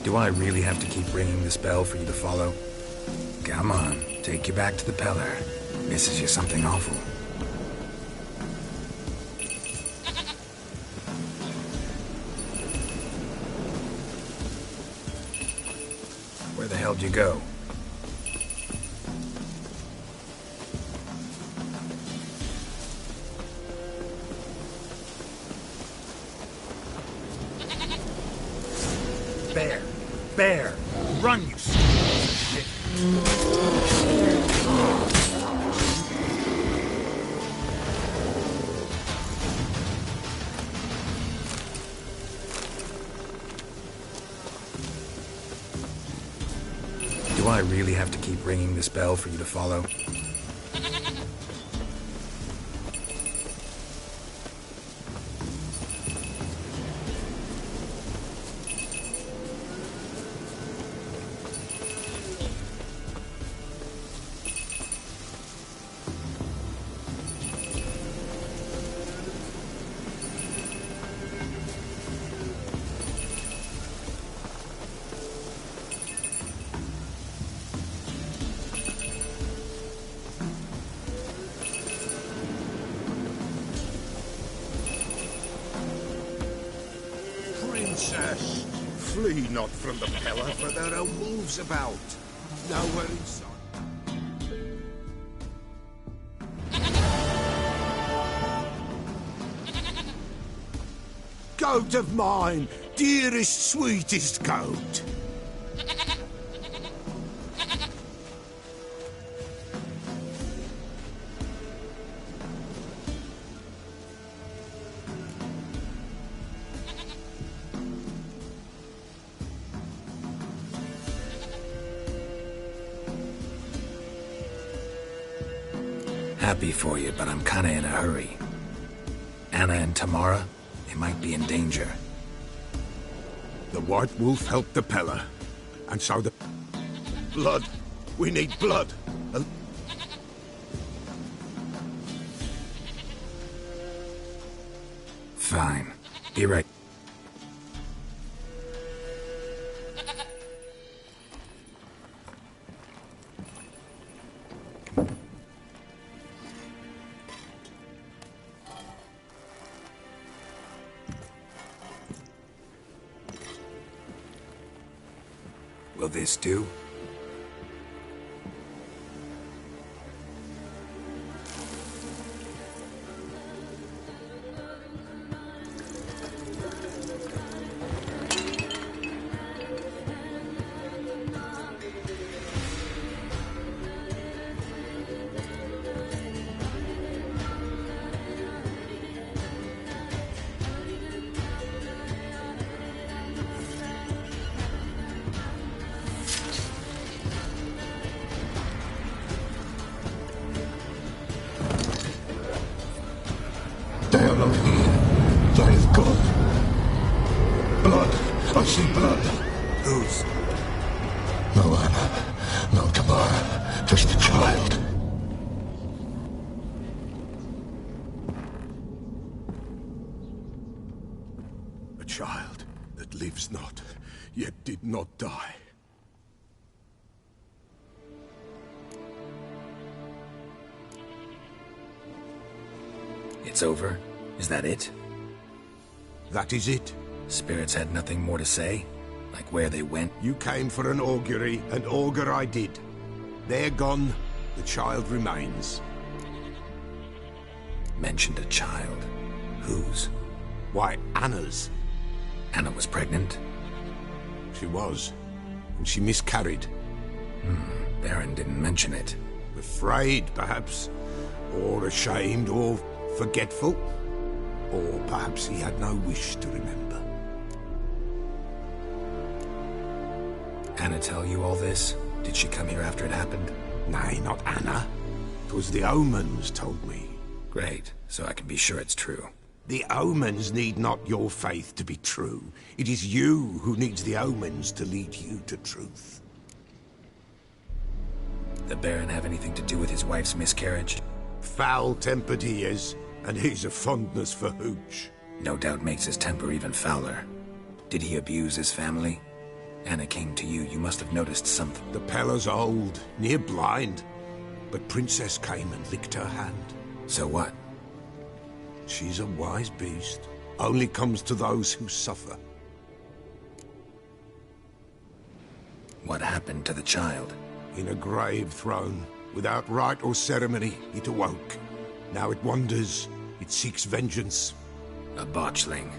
Do I really have to keep ringing this bell for you to follow? Come on, take you back to the Peller. Misses you something awful. Where the hell did you go? Bear! Run, you son of shit! Do I really have to keep ringing this bell for you to follow? Princess, flee not from the Peller, for there are wolves about. Nowhere in sight. Goat of mine, dearest, sweetest goat. Happy for you, but I'm kinda in a hurry. Anna and Tamara, they might be in danger. The White Wolf helped the Peller, and so the... Blood! We need blood! Fine. Be right. Will this do? They are not here. They have gone. Blood. I see blood. Whose? No Anna. No Tamara. Just a child. A child that lives not, yet did not die. It's over? Is that it? That is it. Spirits had nothing more to say? Like where they went? You came for an augury, and augur I did. They're gone, the child remains. Mentioned a child. Whose? Why, Anna's. Anna was pregnant? She was, and she miscarried. Baron didn't mention it. Afraid, perhaps, or ashamed, or forgetful. Or perhaps he had no wish to remember. Anna tell you all this? Did she come here after it happened? Nay, not Anna. 'Twas the omens told me. Great, so I can be sure it's true. The omens need not your faith to be true. It is you who needs the omens to lead you to truth. The Baron have anything to do with his wife's miscarriage? Foul-tempered he is, and he's a fondness for hooch. No doubt makes his temper even fouler. Did he abuse his family? Anna came to you, you must have noticed something. The Pella's old, near blind, but Princess came and licked her hand. So what? She's a wise beast. Only comes to those who suffer. What happened to the child? In a grave thrown, without rite or ceremony, it awoke. Now it wanders, it seeks vengeance. A botchling.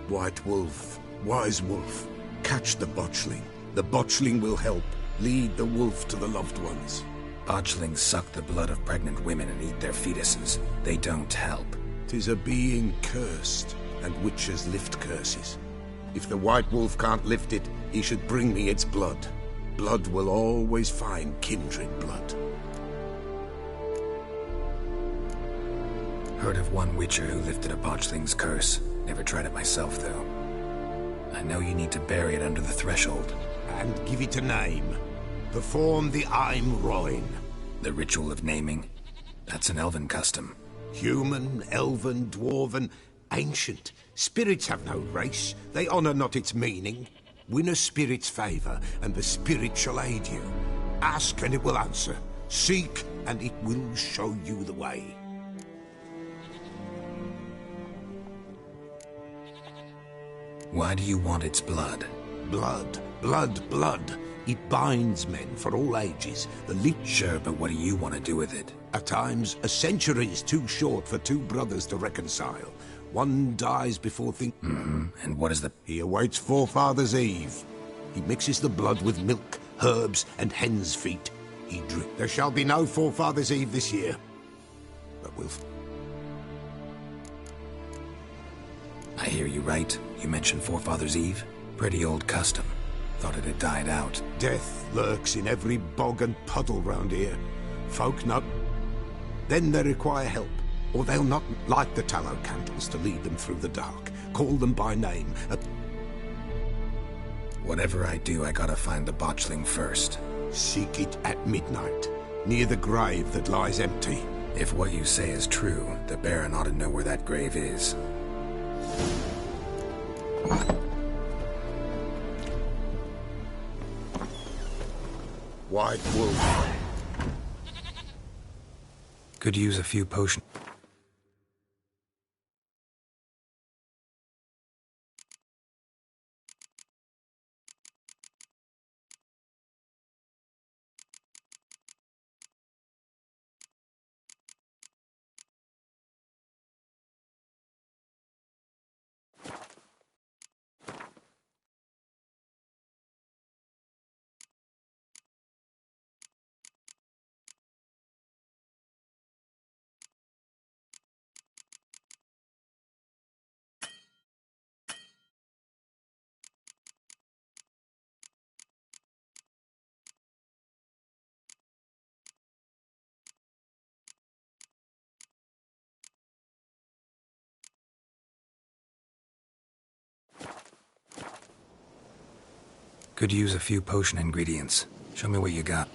White wolf, wise wolf, catch the botchling. The botchling will help, lead the wolf to the loved ones. Botchlings suck the blood of pregnant women and eat their fetuses. They don't help. 'Tis a being cursed, and witches lift curses. If the white wolf can't lift it, he should bring me its blood. Blood will always find kindred blood. Heard of one witcher who lifted a botchling's curse. Never tried it myself, though. I know you need to bury it under the threshold. And give it a name. Perform the Aim Roin. The ritual of naming? That's an elven custom. Human, elven, dwarven, ancient. Spirits have no race. They honor not its meaning. Win a spirit's favor, and the spirit shall aid you. Ask, and it will answer. Seek, and it will show you the way. Why do you want its blood? Blood, blood, blood. It binds men for all ages. Sure, but what do you want to do with it? At times, a century is too short for two brothers to reconcile. One dies before And what is the... He awaits Forefather's Eve. He mixes the blood with milk, herbs, and hen's feet. He drinks. There shall be no Forefather's Eve this year. But we'll... I hear you right. You mentioned Forefather's Eve? Pretty old custom. Thought it had died out. Death lurks in every bog and puddle round here. Folk know. Then they require help, or they'll not light the tallow candles to lead them through the dark. Call them by name. Whatever I do, I gotta find the botchling first. Seek it at midnight, near the grave that lies empty. If what you say is true, the Baron ought to know where that grave is. White wolf. Could use a few potions. Could use a few potion ingredients. Show me what you got.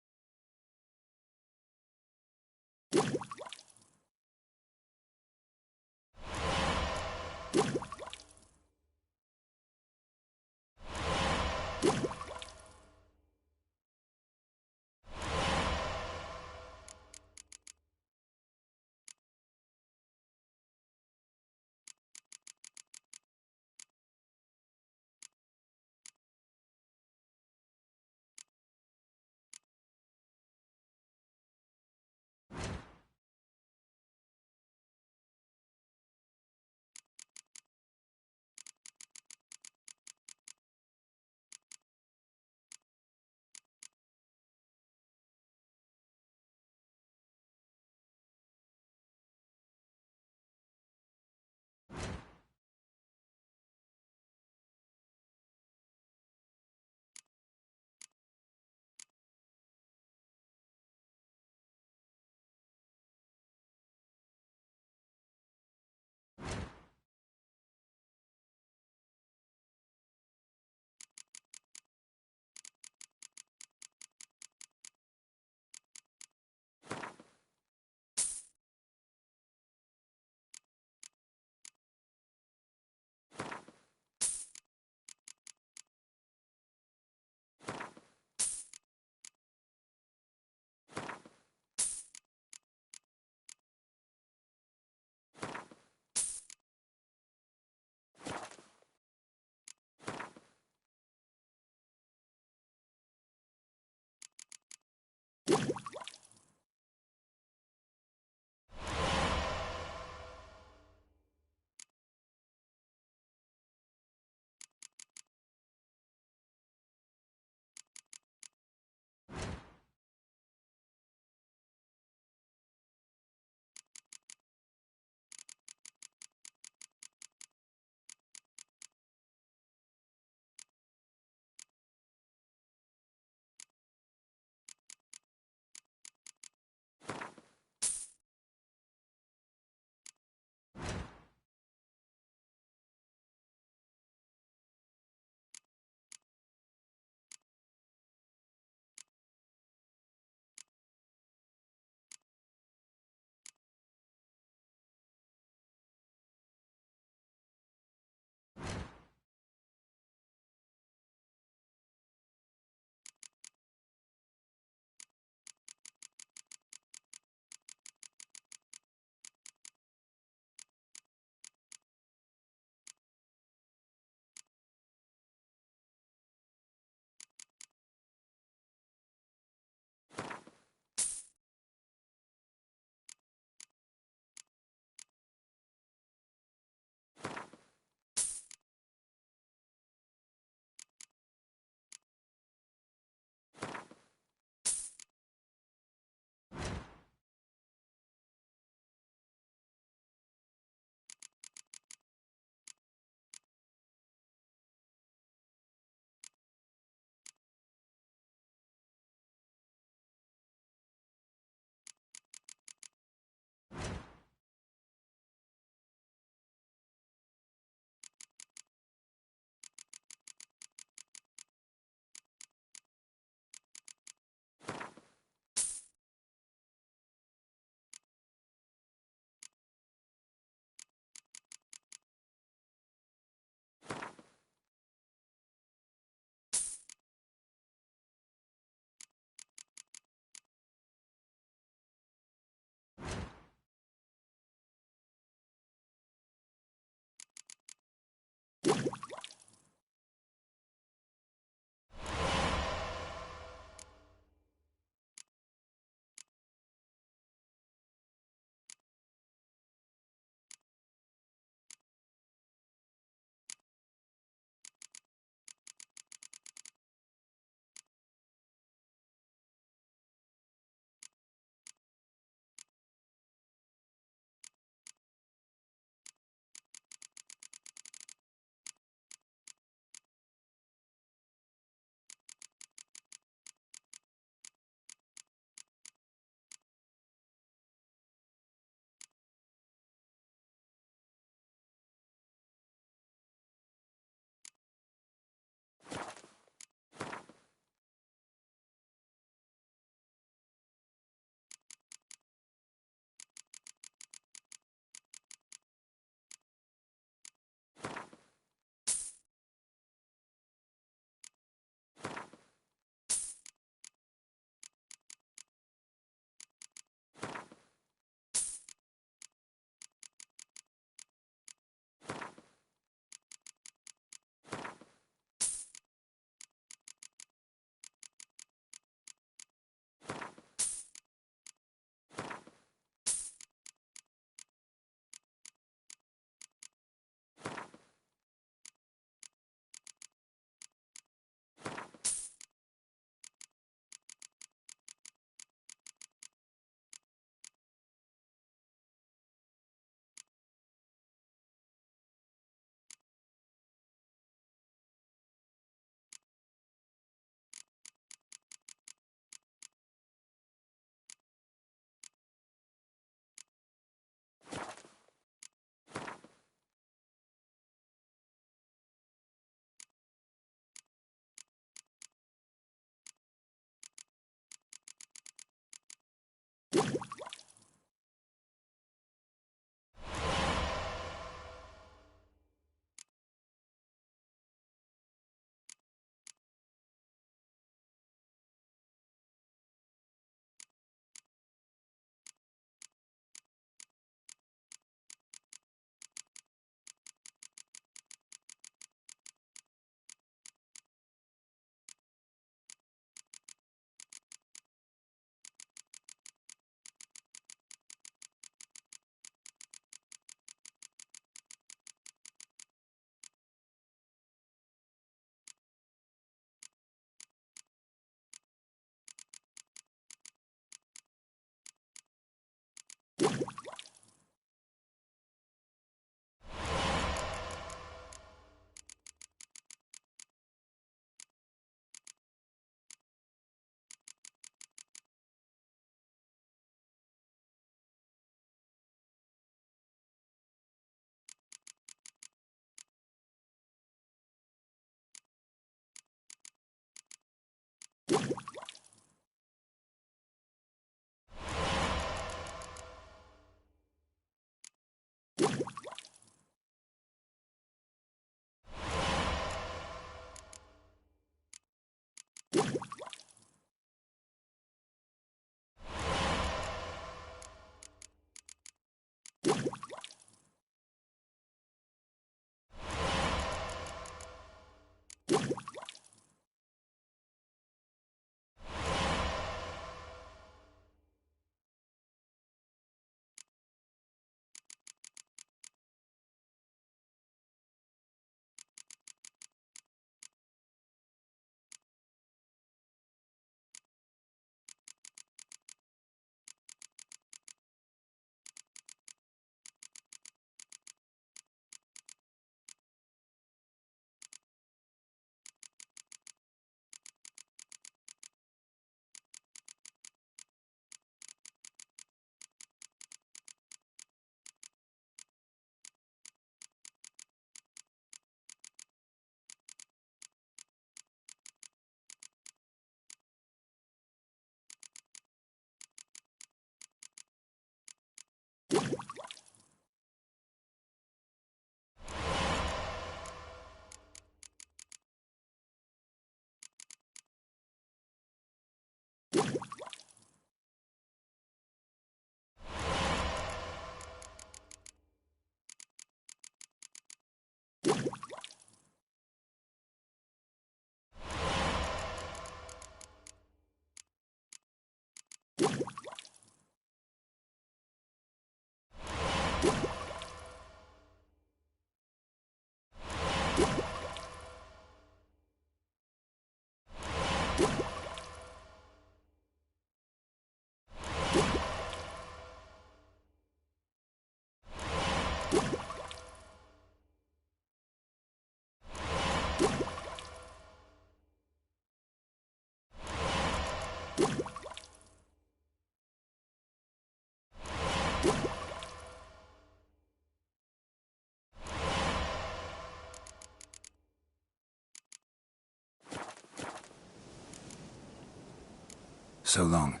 So long.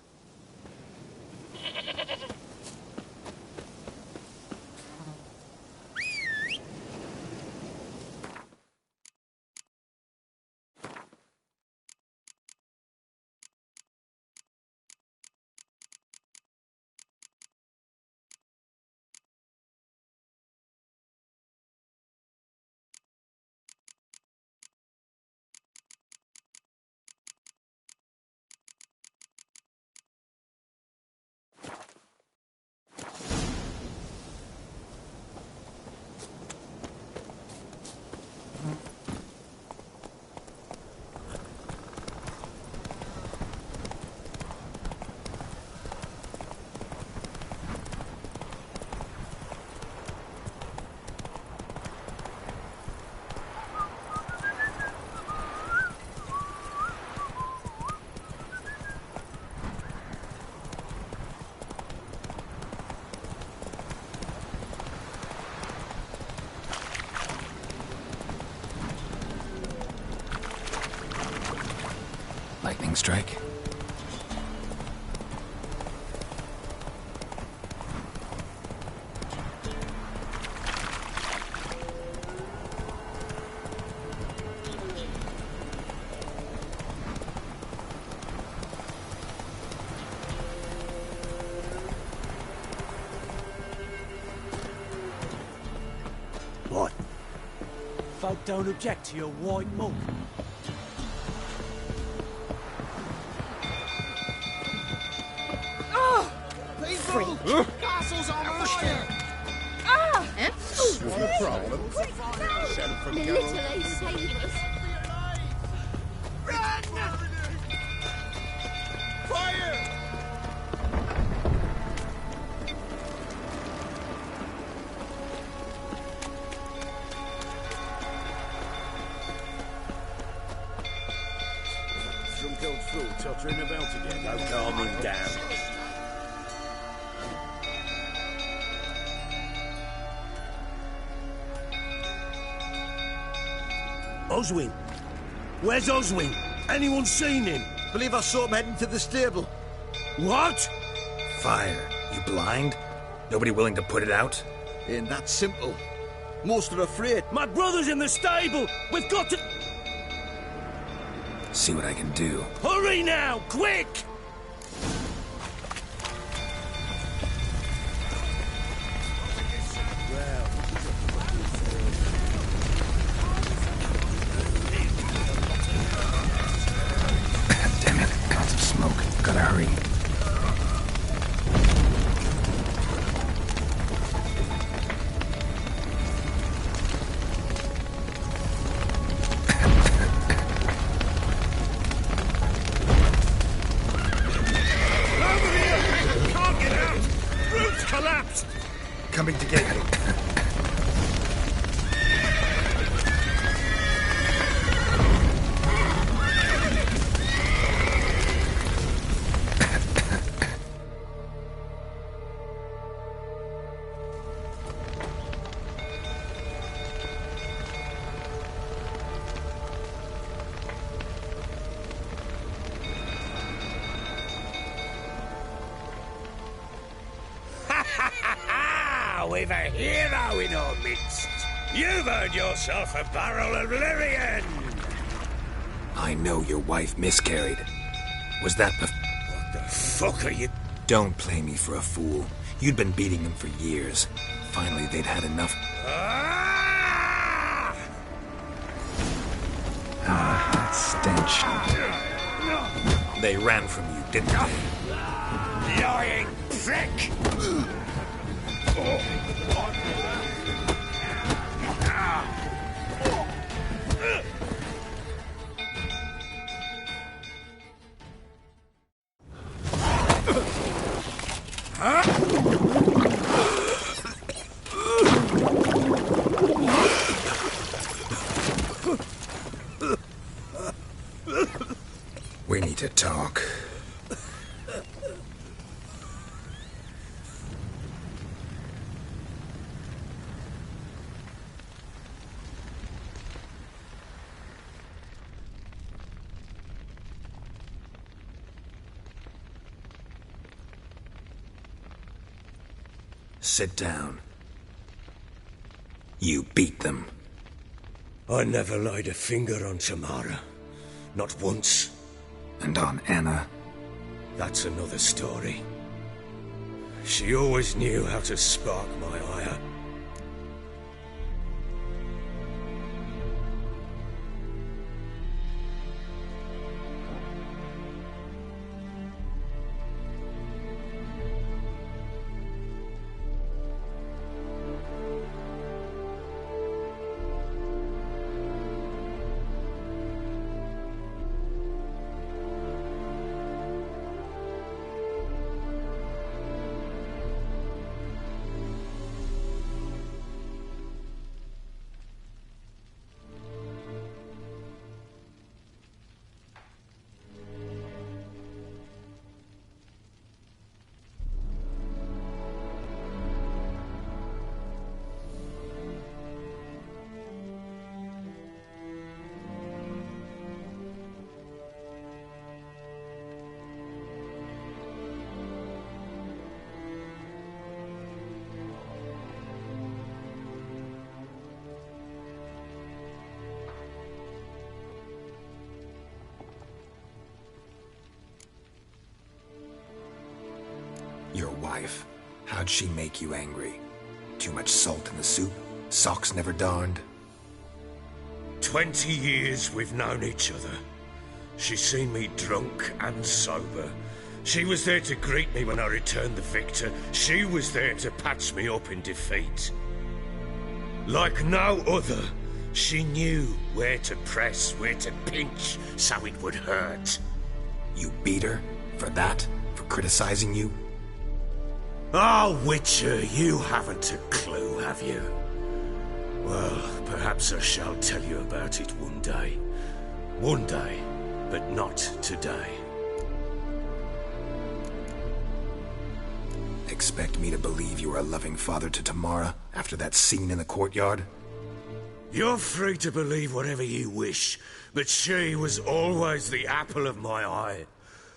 Lightning strike? What? Folk don't object to your white monk. Freak. Castle's on fire! Ah! What a problem. The little ace saved us. Fire! Drunk old fool tottering about again. Don't calm him down. Oswin? Where's Oswin? Anyone seen him? Believe I saw him heading to the stable. What? Fire. You blind? Nobody willing to put it out? Ain't that simple. Most are afraid. My brother's in the stable! We've got to... See what I can do. Hurry now! Quick! Damn it. Lots of smoke. Gotta hurry. Can't get out! Roof's collapsed! Coming to get you. We've a hero in our midst. You've earned yourself a barrel of Lyrian. I know your wife miscarried. Was that the... What the fuck are you... Don't play me for a fool. You'd been beating them for years. Finally, they'd had enough. Ah! That stench. They ran from you, didn't they? Lying prick! We need to talk. Sit down. You beat them. I never laid a finger on Tamara. Not once. And on Anna? That's another story. She always knew how to spark my ire. Your wife. How'd she make you angry? Too much salt in the soup? Socks never darned? 20 years we've known each other. She's seen me drunk and sober. She was there to greet me when I returned the victor. She was there to patch me up in defeat. Like no other, she knew where to press, where to pinch, so it would hurt. You beat her? For that? For criticizing you? Oh, Witcher, you haven't a clue, have you? Well, perhaps I shall tell you about it one day. One day, but not today. Expect me to believe you were a loving father to Tamara after that scene in the courtyard? You're free to believe whatever you wish, but she was always the apple of my eye.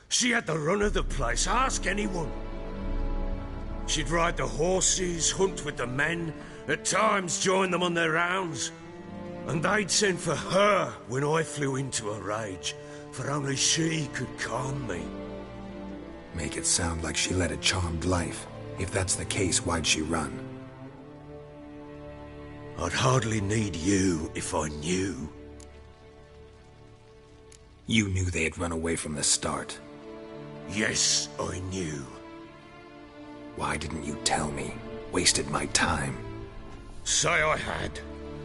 She had the run of the place, ask anyone. She'd ride the horses, hunt with the men, at times join them on their rounds. And they'd send for her when I flew into a rage, for only she could calm me. Make it sound like she led a charmed life. If that's the case, why'd she run? I'd hardly need you if I knew. You knew they had run away from the start. Yes, I knew. Why didn't you tell me? Wasted my time. Say I had.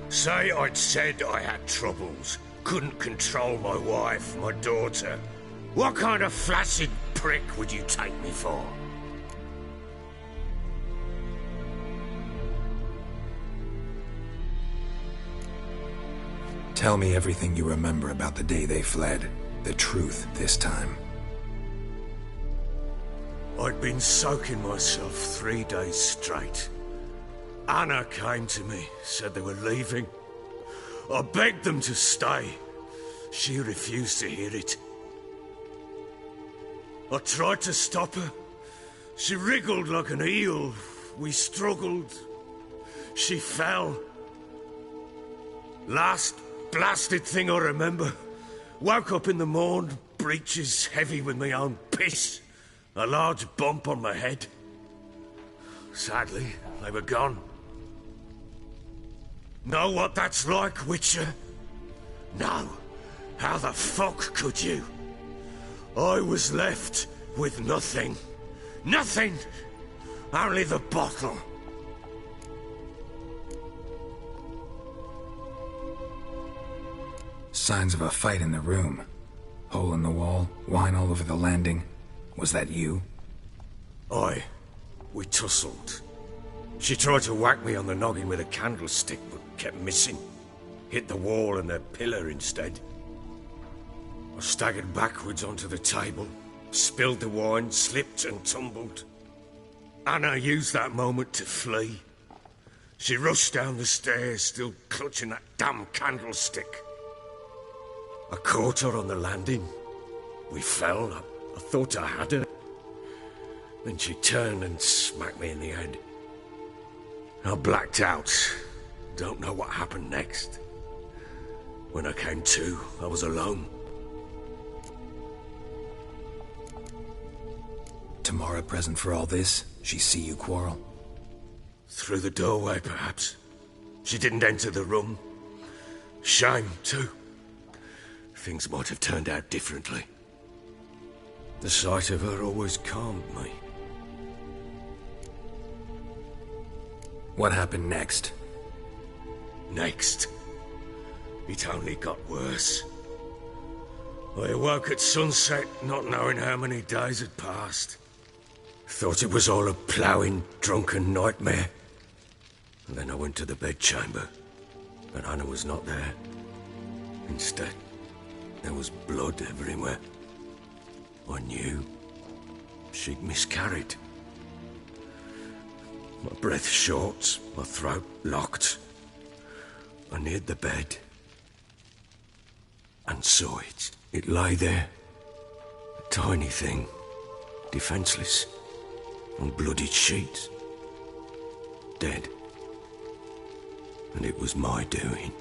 Say I'd said I had troubles. Couldn't control my wife, my daughter. What kind of flaccid prick would you take me for? Tell me everything you remember about the day they fled. The truth this time. I'd been soaking myself 3 days straight. Anna came to me, said they were leaving. I begged them to stay. She refused to hear it. I tried to stop her. She wriggled like an eel. We struggled. She fell. Last blasted thing I remember. Woke up in the morn, breeches heavy with my own piss. A large bump on my head. Sadly, they were gone. Know what that's like, Witcher? No. How the fuck could you? I was left with nothing. Nothing! Only the bottle. Signs of a fight in the room. Hole in the wall, wine all over the landing. Was that you? Aye. We tussled. She tried to whack me on the noggin with a candlestick, but kept missing. Hit the wall and a pillar instead. I staggered backwards onto the table, spilled the wine, slipped and tumbled. Anna used that moment to flee. She rushed down the stairs, still clutching that damn candlestick. I caught her on the landing. We fell. I thought I had her. Then she turned and smacked me in the head. I blacked out. Don't know what happened next. When I came to, I was alone. Tamara present for all this? She see you quarrel? Through the doorway, perhaps. She didn't enter the room. Shame, too. Things might have turned out differently. The sight of her always calmed me. What happened next? Next? It only got worse. I awoke at sunset, not knowing how many days had passed. Thought it was all a ploughing, drunken nightmare. And then I went to the bedchamber, but Anna was not there. Instead, there was blood everywhere. I knew she'd miscarried. My breath short, my throat locked. I neared the bed and saw it. It lay there, a tiny thing, defenseless, on bloodied sheets, dead. And it was my doing.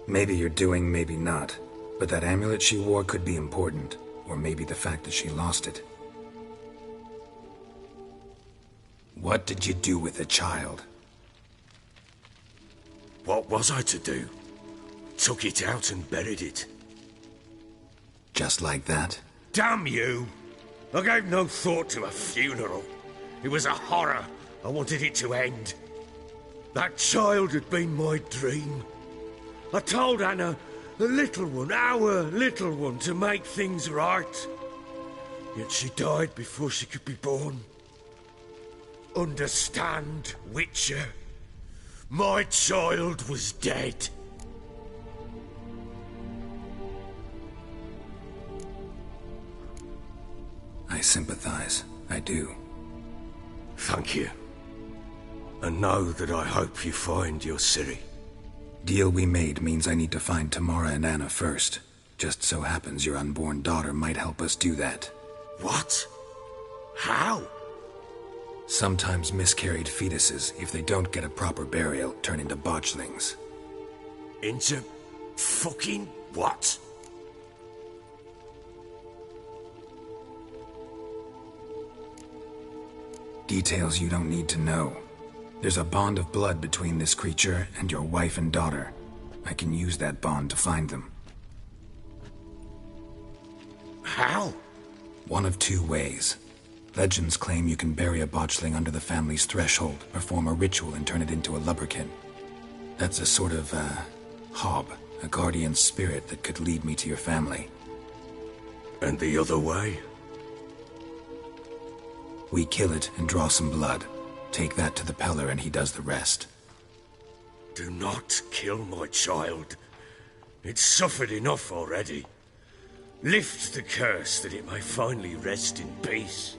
Maybe you're doing, maybe not. But that amulet she wore could be important. Or maybe the fact that she lost it. What did you do with the child? What was I to do? Took it out and buried it. Just like that? Damn you! I gave no thought to a funeral. It was a horror. I wanted it to end. That child had been my dream. I told Anna, the little one, our little one, to make things right. Yet she died before she could be born. Understand, Witcher? My child was dead. I sympathize. I do. Thank you. And know that I hope you find your Ciri. Deal we made means I need to find Tamara and Anna first. Just so happens your unborn daughter might help us do that. What? How? Sometimes miscarried fetuses, if they don't get a proper burial, turn into botchlings. Into fucking what? Details you don't need to know. There's a bond of blood between this creature and your wife and daughter. I can use that bond to find them. How? One of two ways. Legends claim you can bury a botchling under the family's threshold, perform a ritual and turn it into a lubberkin. That's a sort of, hob, a guardian spirit that could lead me to your family. And the other way? We kill it and draw some blood. Take that to the Peller and he does the rest. Do not kill my child. It's suffered enough already. Lift the curse that it may finally rest in peace.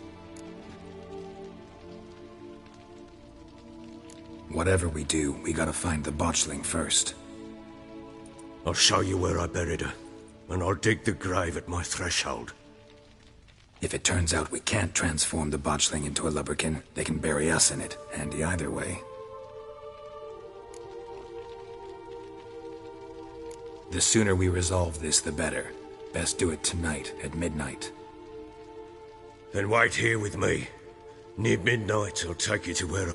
Whatever we do, we gotta find the botchling first. I'll show you where I buried her, and I'll dig the grave at my threshold. If it turns out we can't transform the botchling into a lubberkin, they can bury us in it. Handy either way. The sooner we resolve this, the better. Best do it tonight, at midnight. Then wait here with me. Near midnight, I'll take you to where...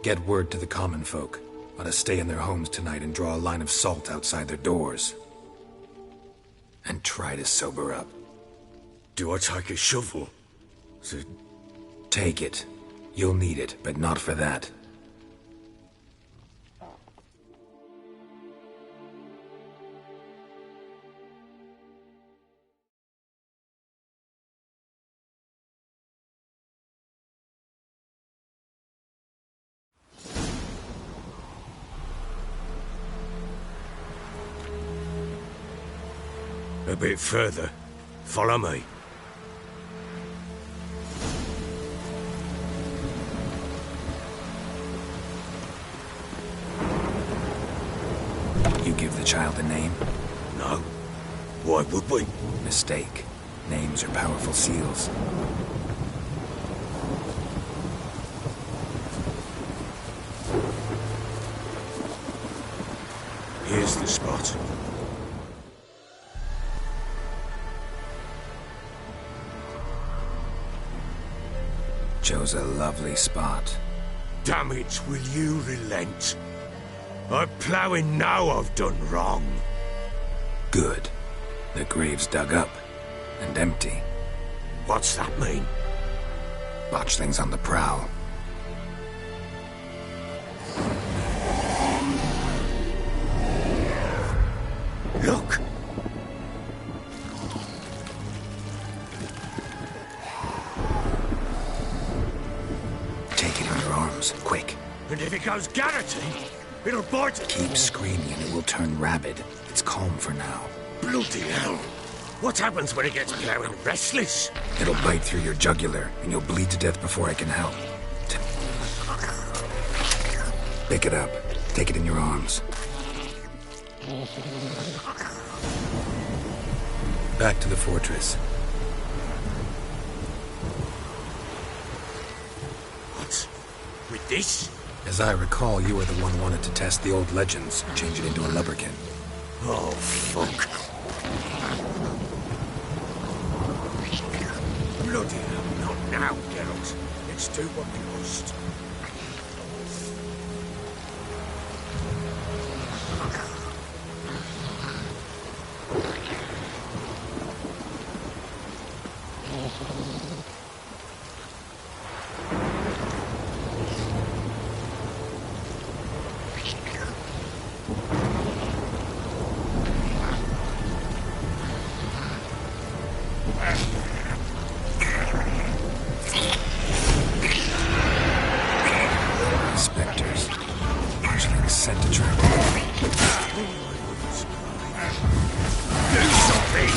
Get word to the common folk. Let us stay in their homes tonight and draw a line of salt outside their doors. And try to sober up. Do I take a shovel? Take it. You'll need it, but not for that. A bit further. Follow me. You give the child a name? No. Why would we? Mistake. Names are powerful seals. Chose a lovely spot. Damn it, will you relent? I'm ploughing now I've done wrong. Good. The grave's dug up and empty. What's that mean? Botchlings on the prowl. Look! Take it in your arms, quick. And if it goes garroty, it'll bite it. Keep screaming and it will turn rabid. It's calm for now. Bloody hell! What happens when it gets ploughing restless? It'll bite through your jugular and you'll bleed to death before I can help. Pick it up. Take it in your arms. Back to the fortress. What? With this? As I recall, you were the one who wanted to test the old legends, change it into a lubberkin. Oh, fuck. Bloody hell, not now, Geralt. Let's do what we must. Spectres. Partially set to track. Do something!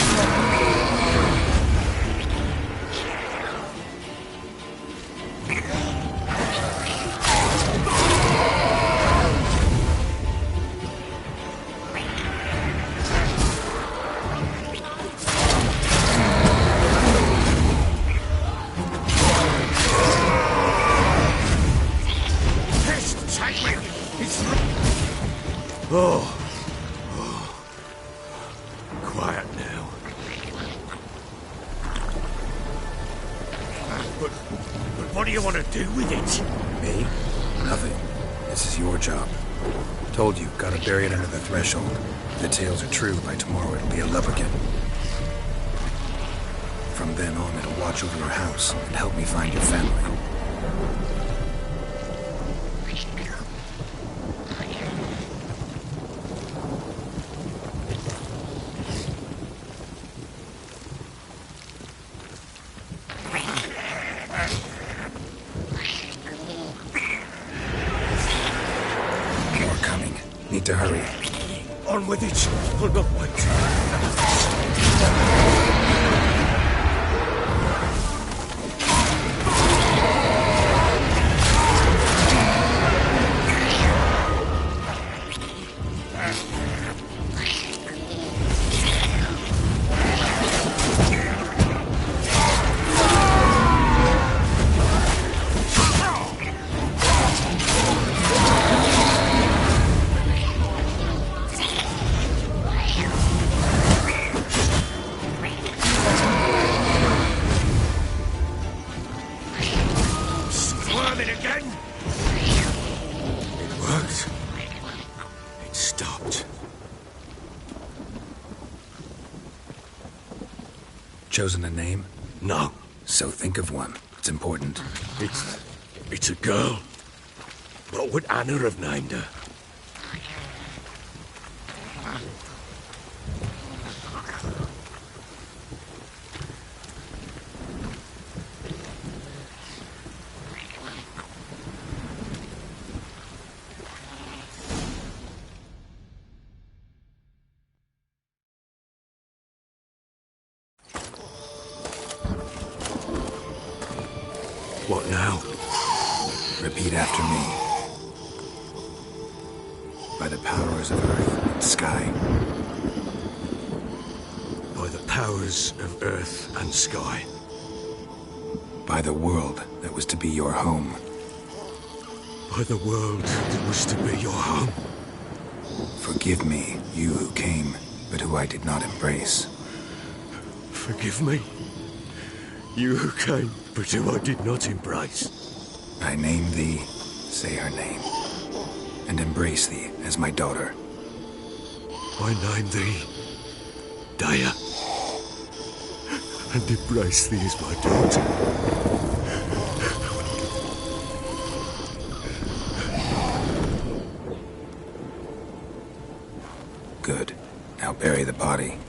Quiet now. But what do you want to do with it? Me? Nothing. This is your job. Told you, gotta bury it under the threshold. If the tales are true, by tomorrow it'll be a lubberkin. From then on, it'll watch over your house and help me find your family. Need to hurry. On with it. I'll not wait. Chosen a name? No. So think of one. It's important. It's a girl. What would Anna have named her? What now? Repeat after me. By the powers of earth and sky. By the powers of earth and sky. By the world that was to be your home. By the world that was to be your home. Forgive me, you who came, but who I did not embrace. Forgive me, you who came, liberty I did not embrace. I name thee, say her name, and embrace thee as my daughter. I name thee, Dea, and embrace thee as my daughter. Good. Now bury the body.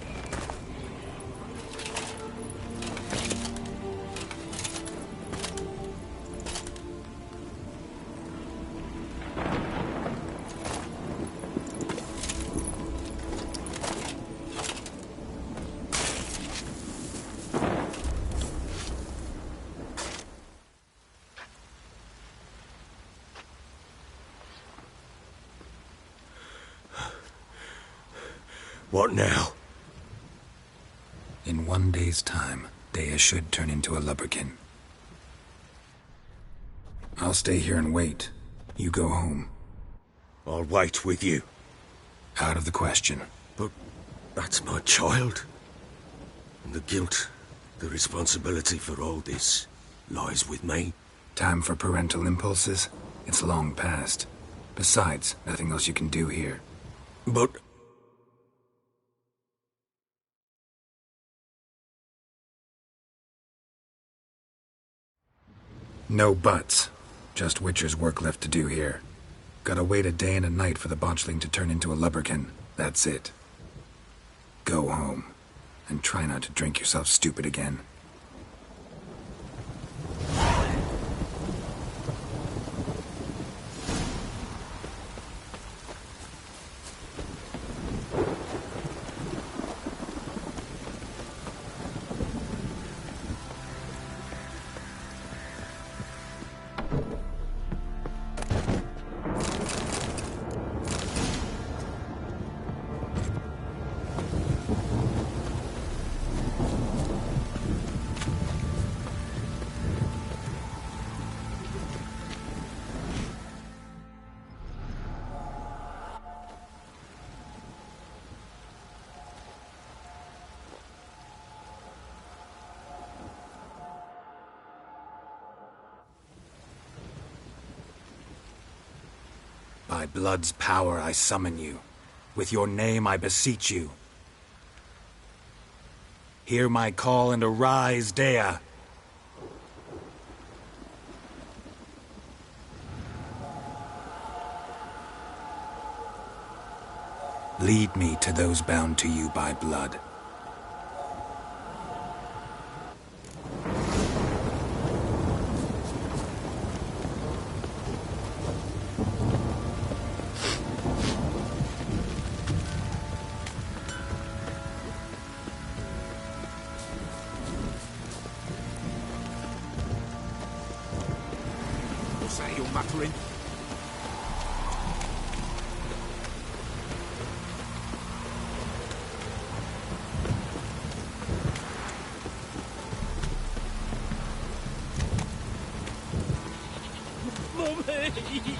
What now? In 1 day's time, Dea should turn into a lubberkin. I'll stay here and wait. You go home. I'll wait with you. Out of the question. But that's my child. And the guilt, the responsibility for all this, lies with me. Time for parental impulses? It's long past. Besides, nothing else you can do here. But... No buts. Just Witcher's work left to do here. Gotta wait a day and a night for the botchling to turn into a lubberkin. That's it. Go home. And try not to drink yourself stupid again. By blood's power I summon you. With your name I beseech you. Hear my call and arise, Dea. Lead me to those bound to you by blood. Muttering. Mummy!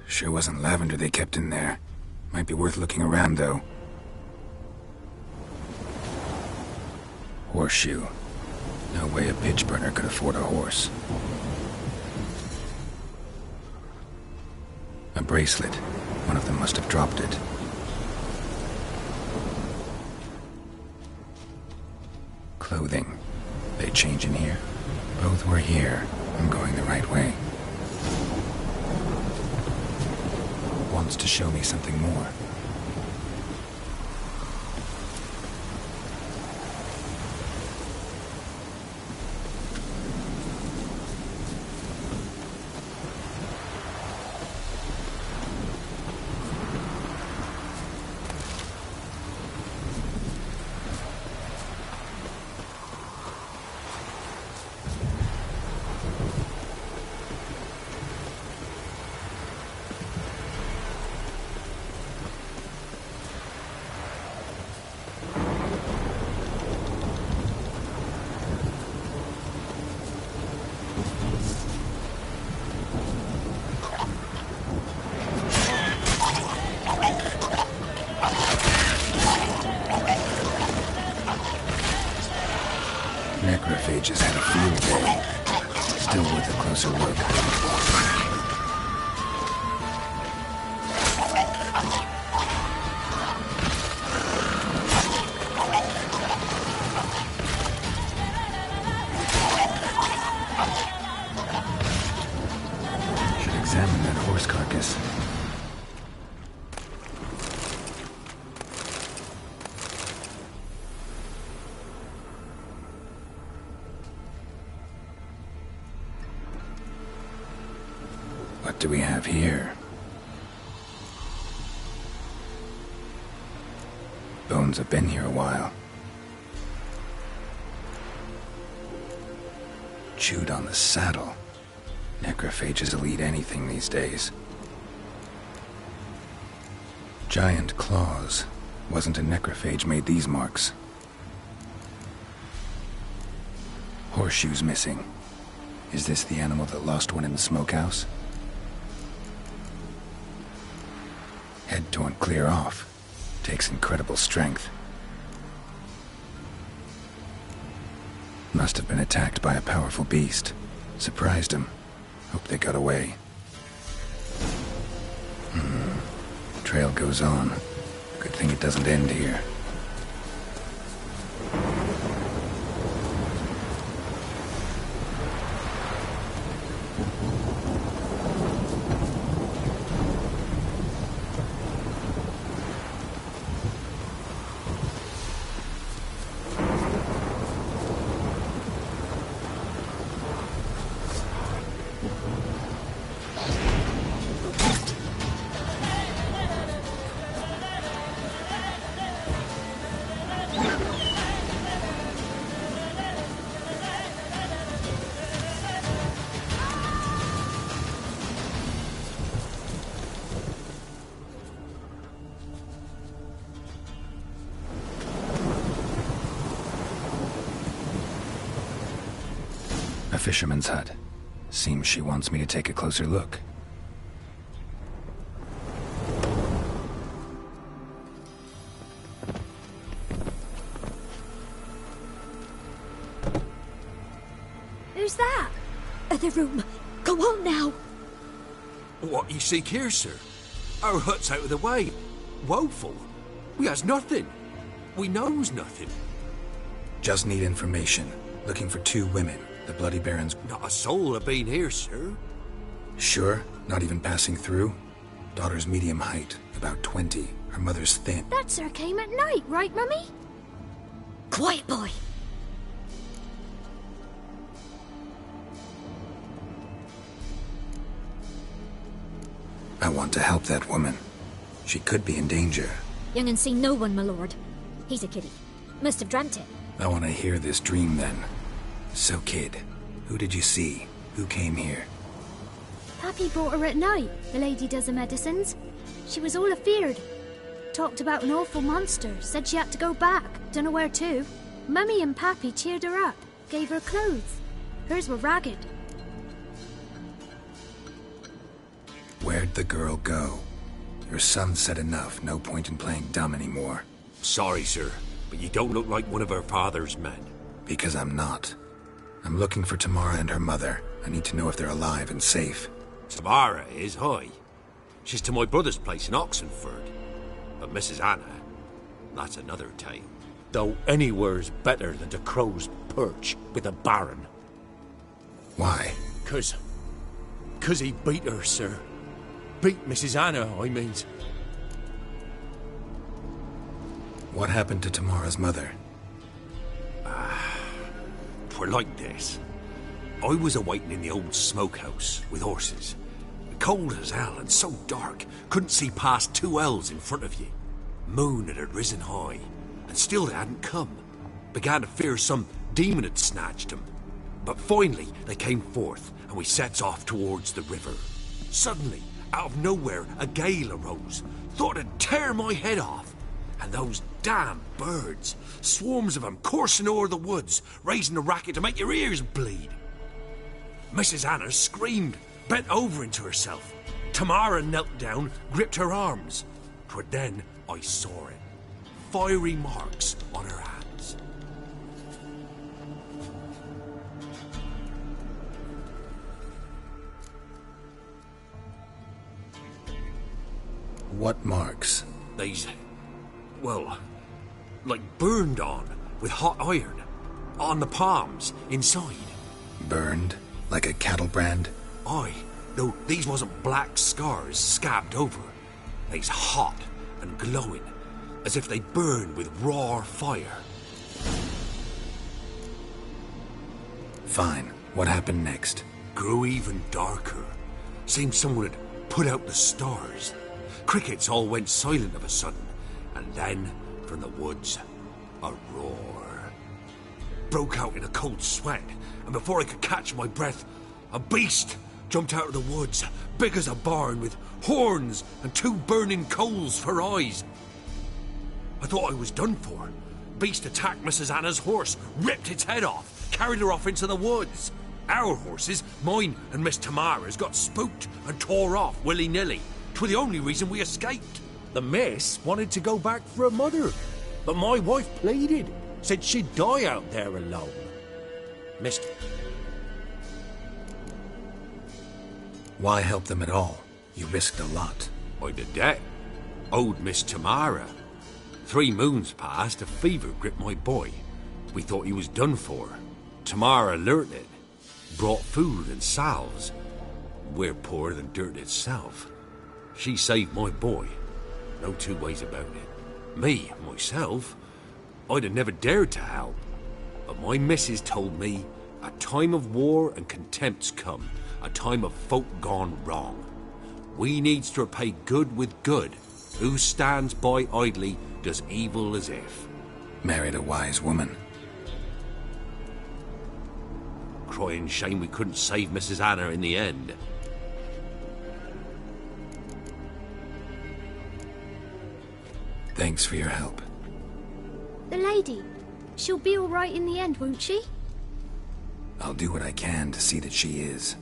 Sure wasn't lavender they kept in there. Might be worth looking around, though. Horseshoe. No way a pitch burner could afford a horse. A bracelet. One of them must have dropped it. Clothing. They change in here? Both were here. I'm going the right way. Wants to show me something more. necrophages had a field day. Still worth a closer look. Should examine that horse carcass. What do we have here? Bones have been here a while. Chewed on the saddle. Necrophages will eat anything these days. Giant claws. Wasn't a necrophage made these marks. Horseshoes missing. Is this the animal that lost one in the smokehouse? Head torn clear off. Takes incredible strength. Must have been attacked by a powerful beast. Surprised him. Hope they got away. Trail goes on. Good thing it doesn't end here. A fisherman's hut. Seems she wants me to take a closer look. Who's that? The room. Go on now. What you seek here, sir? Our hut's out of the way. Woeful. We has nothing. We knows nothing. Just need information. Looking for 2 women. The Bloody Barons... Not a soul have been here, sir. Sure? Not even passing through? Daughter's medium height, about 20. Her mother's thin. That sir came at night, right, Mummy? Quiet, boy. I want to help that woman. She could be in danger. Young and see no one, my lord. He's a kiddie. Must have dreamt it. I want to hear this dream then. So, kid, who did you see? Who came here? Pappy brought her at night, the lady does the medicines. She was all afeared. Talked about an awful monster, said she had to go back, dunno where to. Mummy and Pappy cheered her up, gave her clothes. Hers were ragged. Where'd the girl go? Your son said enough, no point in playing dumb anymore. Sorry, sir, but you don't look like one of her father's men. Because I'm not. I'm looking for Tamara and her mother. I need to know if they're alive and safe. Tamara is, hi. She's to my brother's place in Oxenford. But Mrs. Anna, that's another tale. Though anywhere's better than to Crow's Perch with a baron. Why? 'Cause he beat her, sir. Beat Mrs. Anna, I means. What happened to Tamara's mother? Twere like this. I was awaiting in the old smokehouse with horses. Cold as hell and so dark, couldn't see past 2 ells in front of you. Moon had risen high, and still they hadn't come. Began to fear some demon had snatched them. But finally they came forth, and we sets off towards the river. Suddenly, out of nowhere, a gale arose. Thought it'd tear my head off. And those damn birds, swarms of them coursing o'er the woods, raising a racket to make your ears bleed. Mrs. Anna screamed, bent over into herself. Tamara knelt down, gripped her arms. 'Twere then I saw it. Fiery marks on her hands. What marks? They's, well, like burned on with hot iron. On the palms, inside. Burned? Like a cattle brand? Aye, though these wasn't black scars scabbed over. They's hot and glowing, as if they burned with raw fire. Fine. What happened next? Grew even darker. Seemed someone had put out the stars. Crickets all went silent of a sudden, and then, from the woods, a roar. Broke out in a cold sweat, and before I could catch my breath, a beast jumped out of the woods, big as a barn, with horns and 2 burning coals for eyes. I thought I was done for. Beast attacked Mrs. Anna's horse, ripped its head off, carried her off into the woods. Our horses, mine and Miss Tamara's, got spooked and tore off willy-nilly. 'Twere the only reason we escaped. The miss wanted to go back for her mother, but my wife pleaded, said she'd die out there alone. Mister, Why help them at all? You risked a lot. I did that. Owed Miss Tamara. 3 moons passed, a fever gripped my boy. We thought he was done for. Tamara learnt it. Brought food and salves. We're poorer than dirt itself. She saved my boy. No 2 ways about it. Me, myself, I'd have never dared to help. But my missus told me a time of war and contempt's come. A time of folk gone wrong. We needs to repay good with good. Who stands by idly does evil as if. Married a wise woman. Crying shame we couldn't save Mrs. Anna in the end. Thanks for your help. The lady, she'll be all right in the end, won't she? I'll do what I can to see that she is.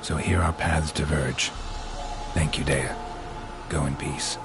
So here our paths diverge. Thank you, Dea. Go in peace.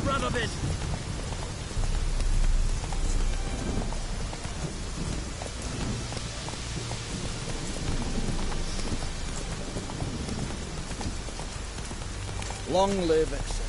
Radovid! Long live Executive.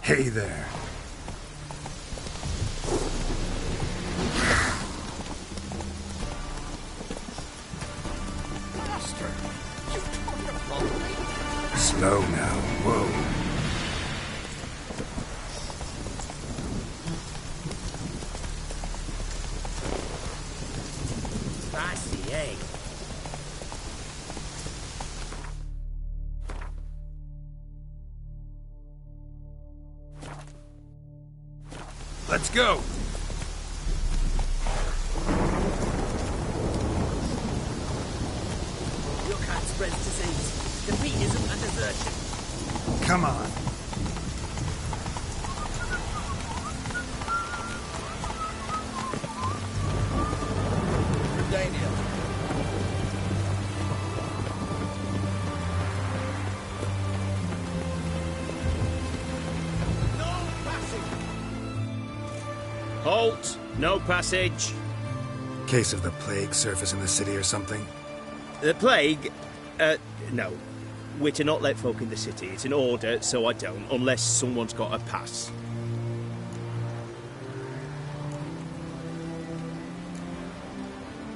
Hey there. Master, you tore your property. Slow now. Whoa. Spicy, eh? Let's go! Your kind spreads disease, defeatism and desertion. Come on. Daniel. Halt! No passage. Case of the plague surface in the city or something? The plague? No. we're to not let folk in the city. It's an order, so I don't, unless someone's got a pass.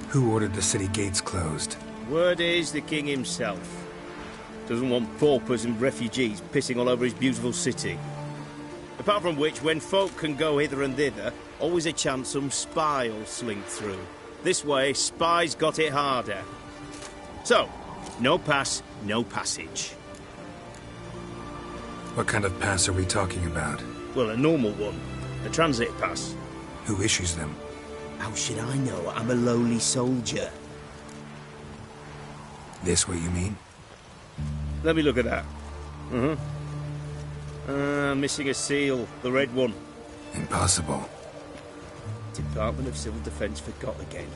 Who ordered the city gates closed? Word is the king himself. Doesn't want paupers and refugees pissing all over his beautiful city. Apart from which, when folk can go hither and thither, always a chance some spy will slink through. This way, spies got it harder. So, no pass, no passage. What kind of pass are we talking about? Well, a normal one. A transit pass. Who issues them? How should I know? I'm a lowly soldier. This what you mean? Let me look at that. Missing a seal. The red one. Impossible. Department of Civil Defence forgot again.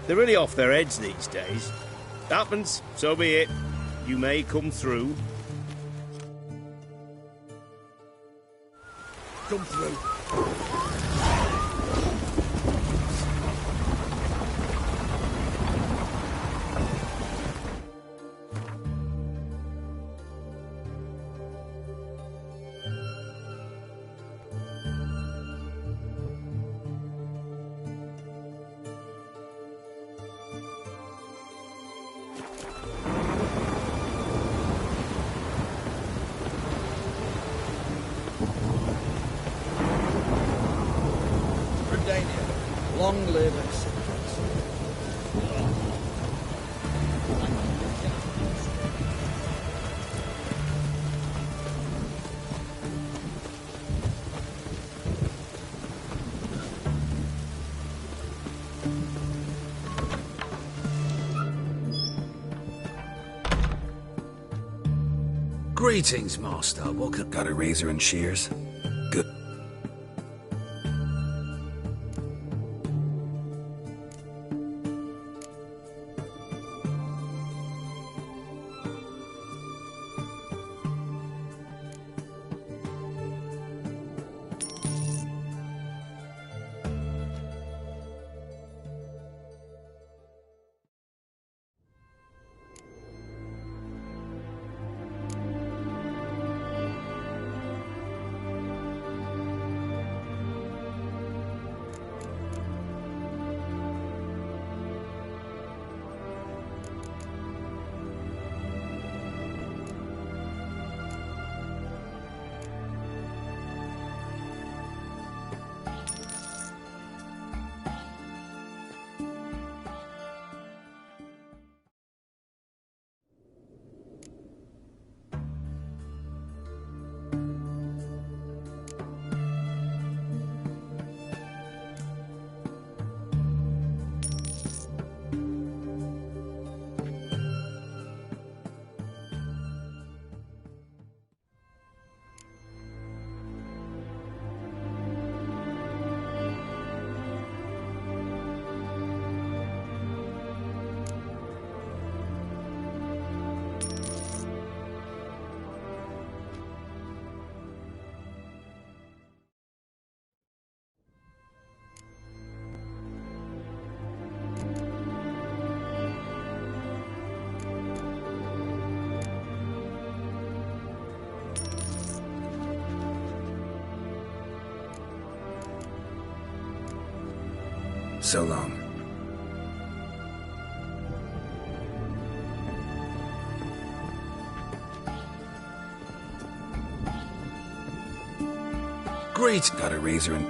They're really off their heads these days. Happens, so be it. You may come through. Come through. Long live acceptance. Greetings, Master. What could... Got a razor and shears? Good. So long. Great. Got a razor and...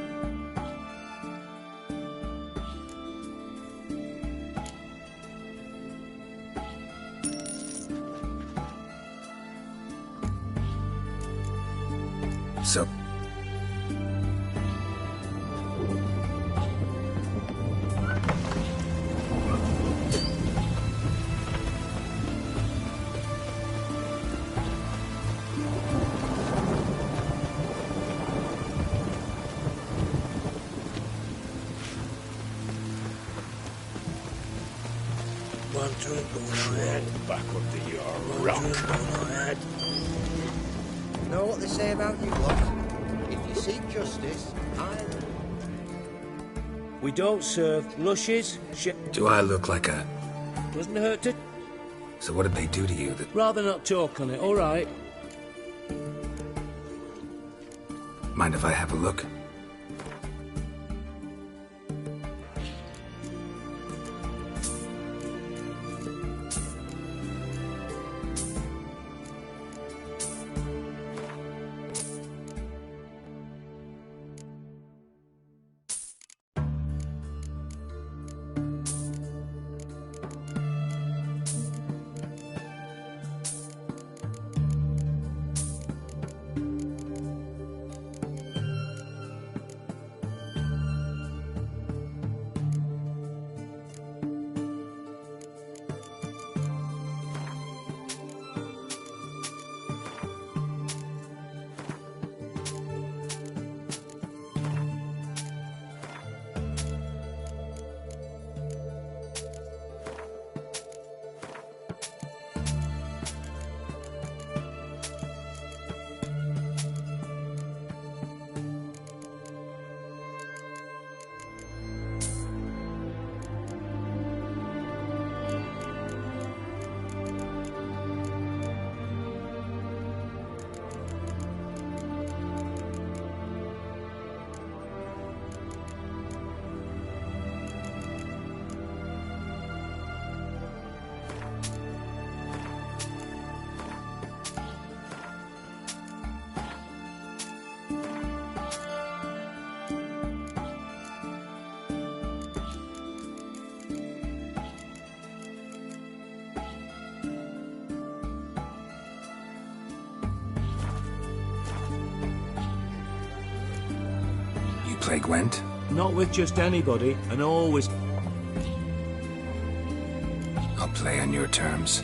So... One drink on my head. Back under your One rock. drink on my head. You know what they say about you lot? If you seek justice, We don't serve lushes, Do I look like a... Doesn't hurt to... So what did they do to you that... Rather not talk on it, all right? Mind if I have a look? Play Gwent? Not with just anybody, and always... I'll play on your terms.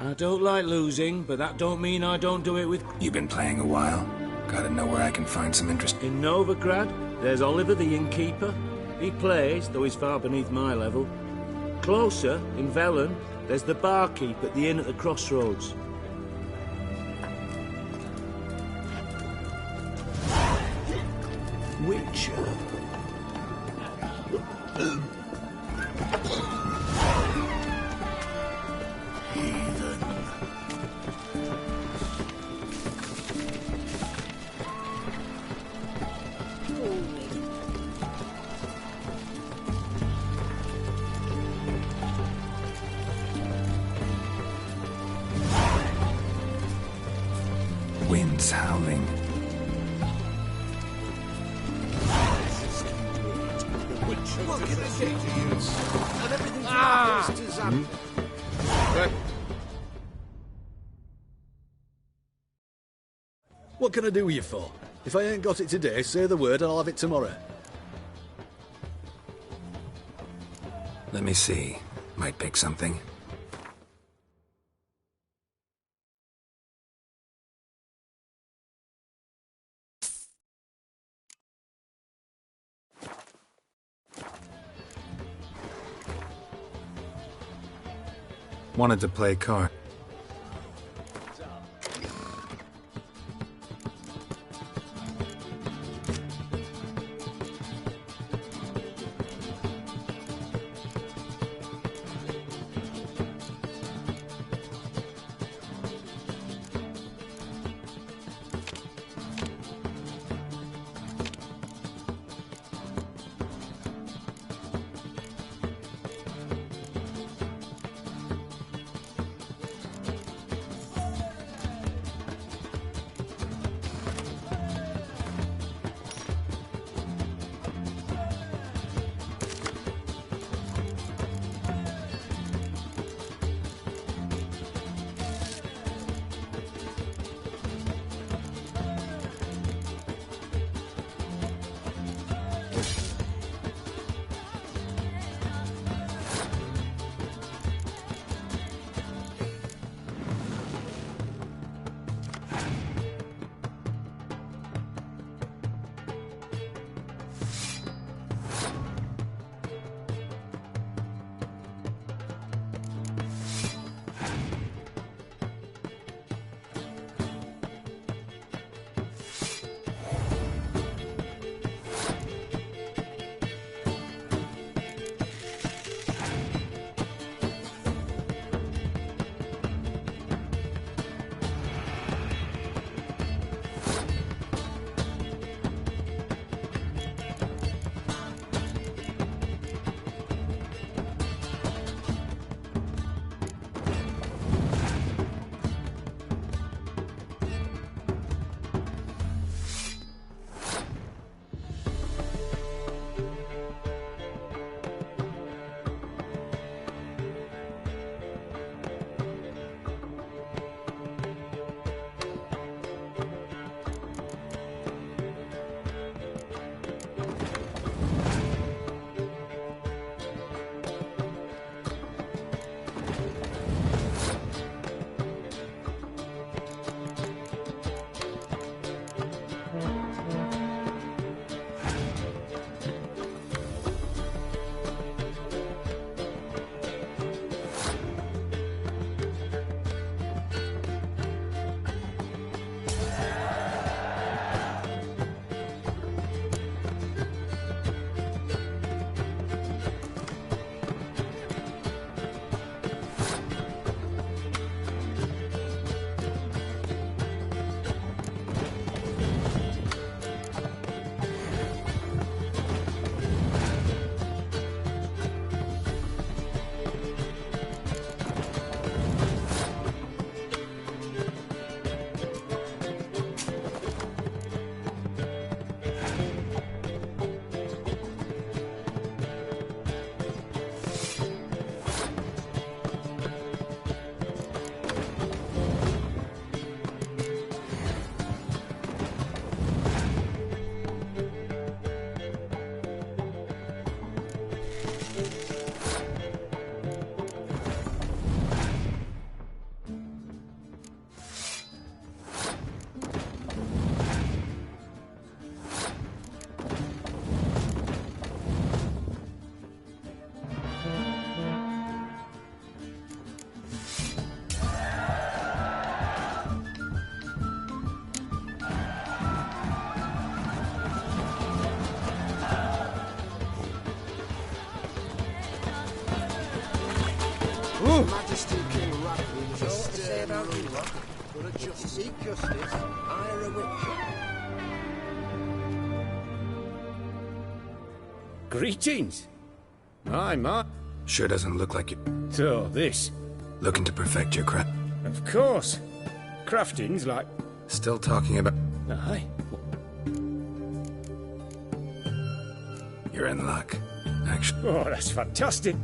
I don't like losing, but that don't mean I don't do it with... You've been playing a while? Gotta know where I can find some interest. In Novigrad, there's Oliver the innkeeper. He plays, though he's far beneath my level. Closer, in Velen, there's the barkeep at the inn at the crossroads. Witcher. Heathen. Winds howling. What can I say to you? And everything's What can I do with you for? If I ain't got it today, say the word and I'll have it tomorrow. Let me see. Might pick something. Wanted to play card. Majesty King Radley was a stern ruler, but a justice. Seek justice, hire a witcher. Greetings. Hi, Ma. Sure doesn't look like it. So, this. Looking to perfect your craft. Of course. Crafting's like... Still talking about... Aye. You're in luck, actually. Oh, that's fantastic.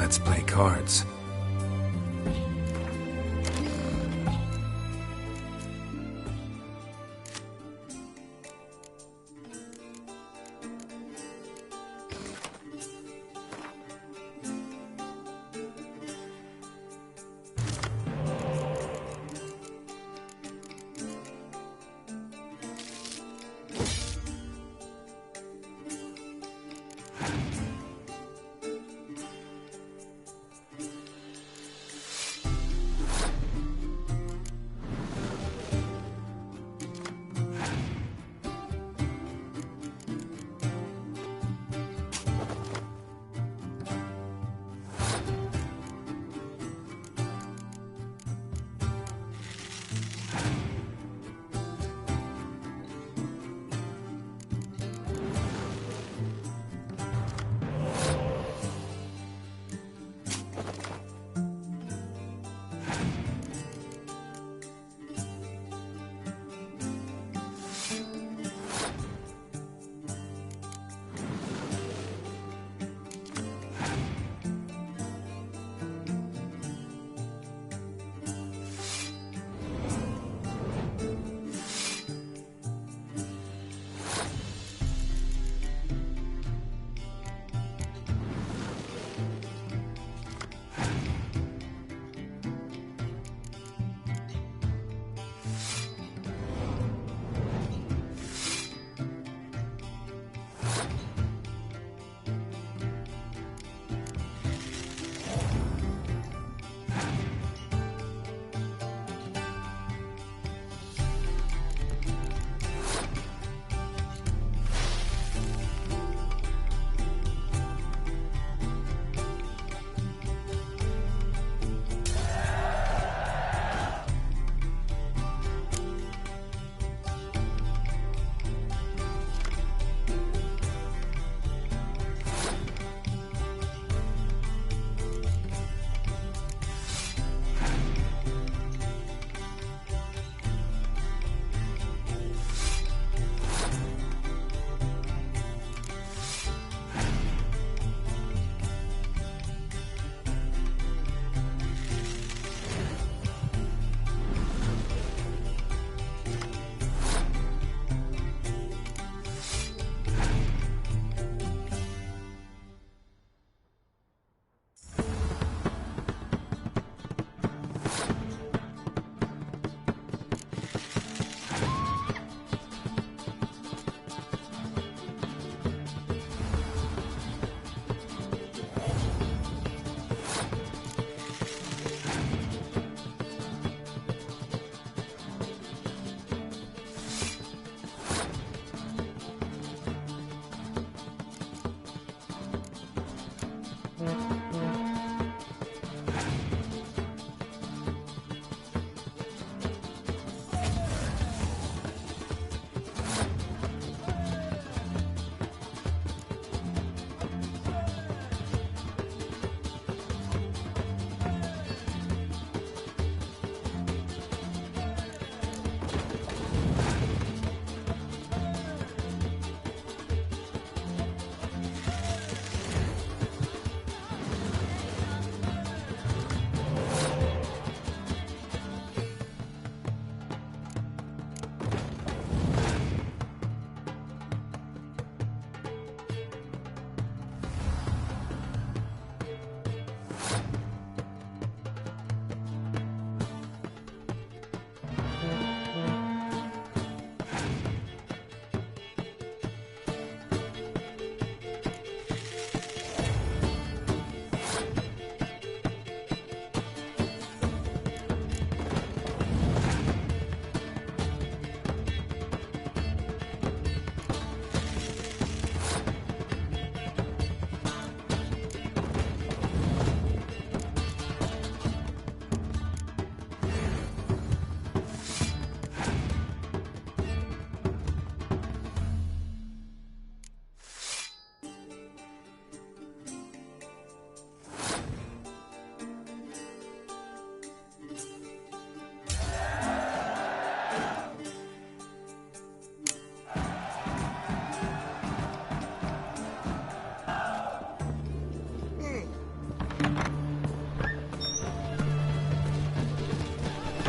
Let's play cards.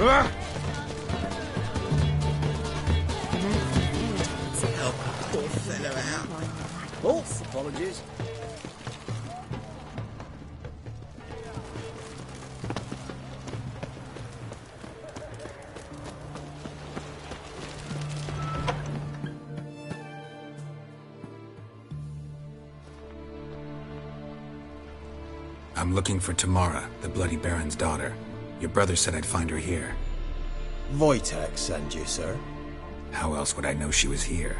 Help a poor fellow out. Oh, apologies. I'm looking for Tamara, the Bloody Baron's daughter. Your brother said I'd find her here. Wojtek sent you, sir. How else would I know she was here?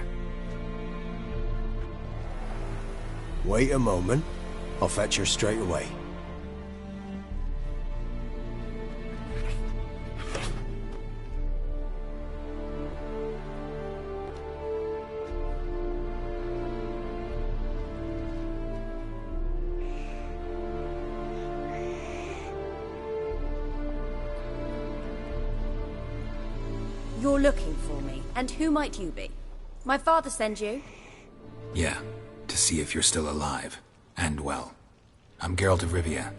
Wait a moment. I'll fetch her straight away. You're looking for me, and who might you be? My father sent you? Yeah, to see if you're still alive. And well. I'm Geralt de Rivia.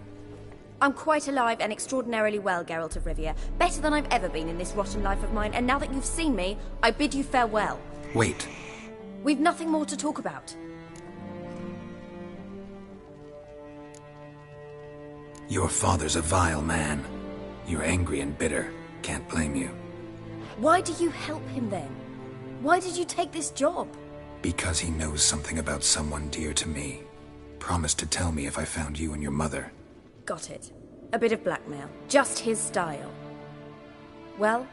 I'm quite alive and extraordinarily well, Geralt of Rivia. Better than I've ever been in this rotten life of mine, and now that you've seen me, I bid you farewell. Wait. We've nothing more to talk about. Your father's a vile man. You're angry and bitter. Can't blame you. Why do you help him then? Why did you take this job? Because he knows something about someone dear to me. Promised to tell me if I found you and your mother. Got it. A bit of blackmail. Just his style. Well,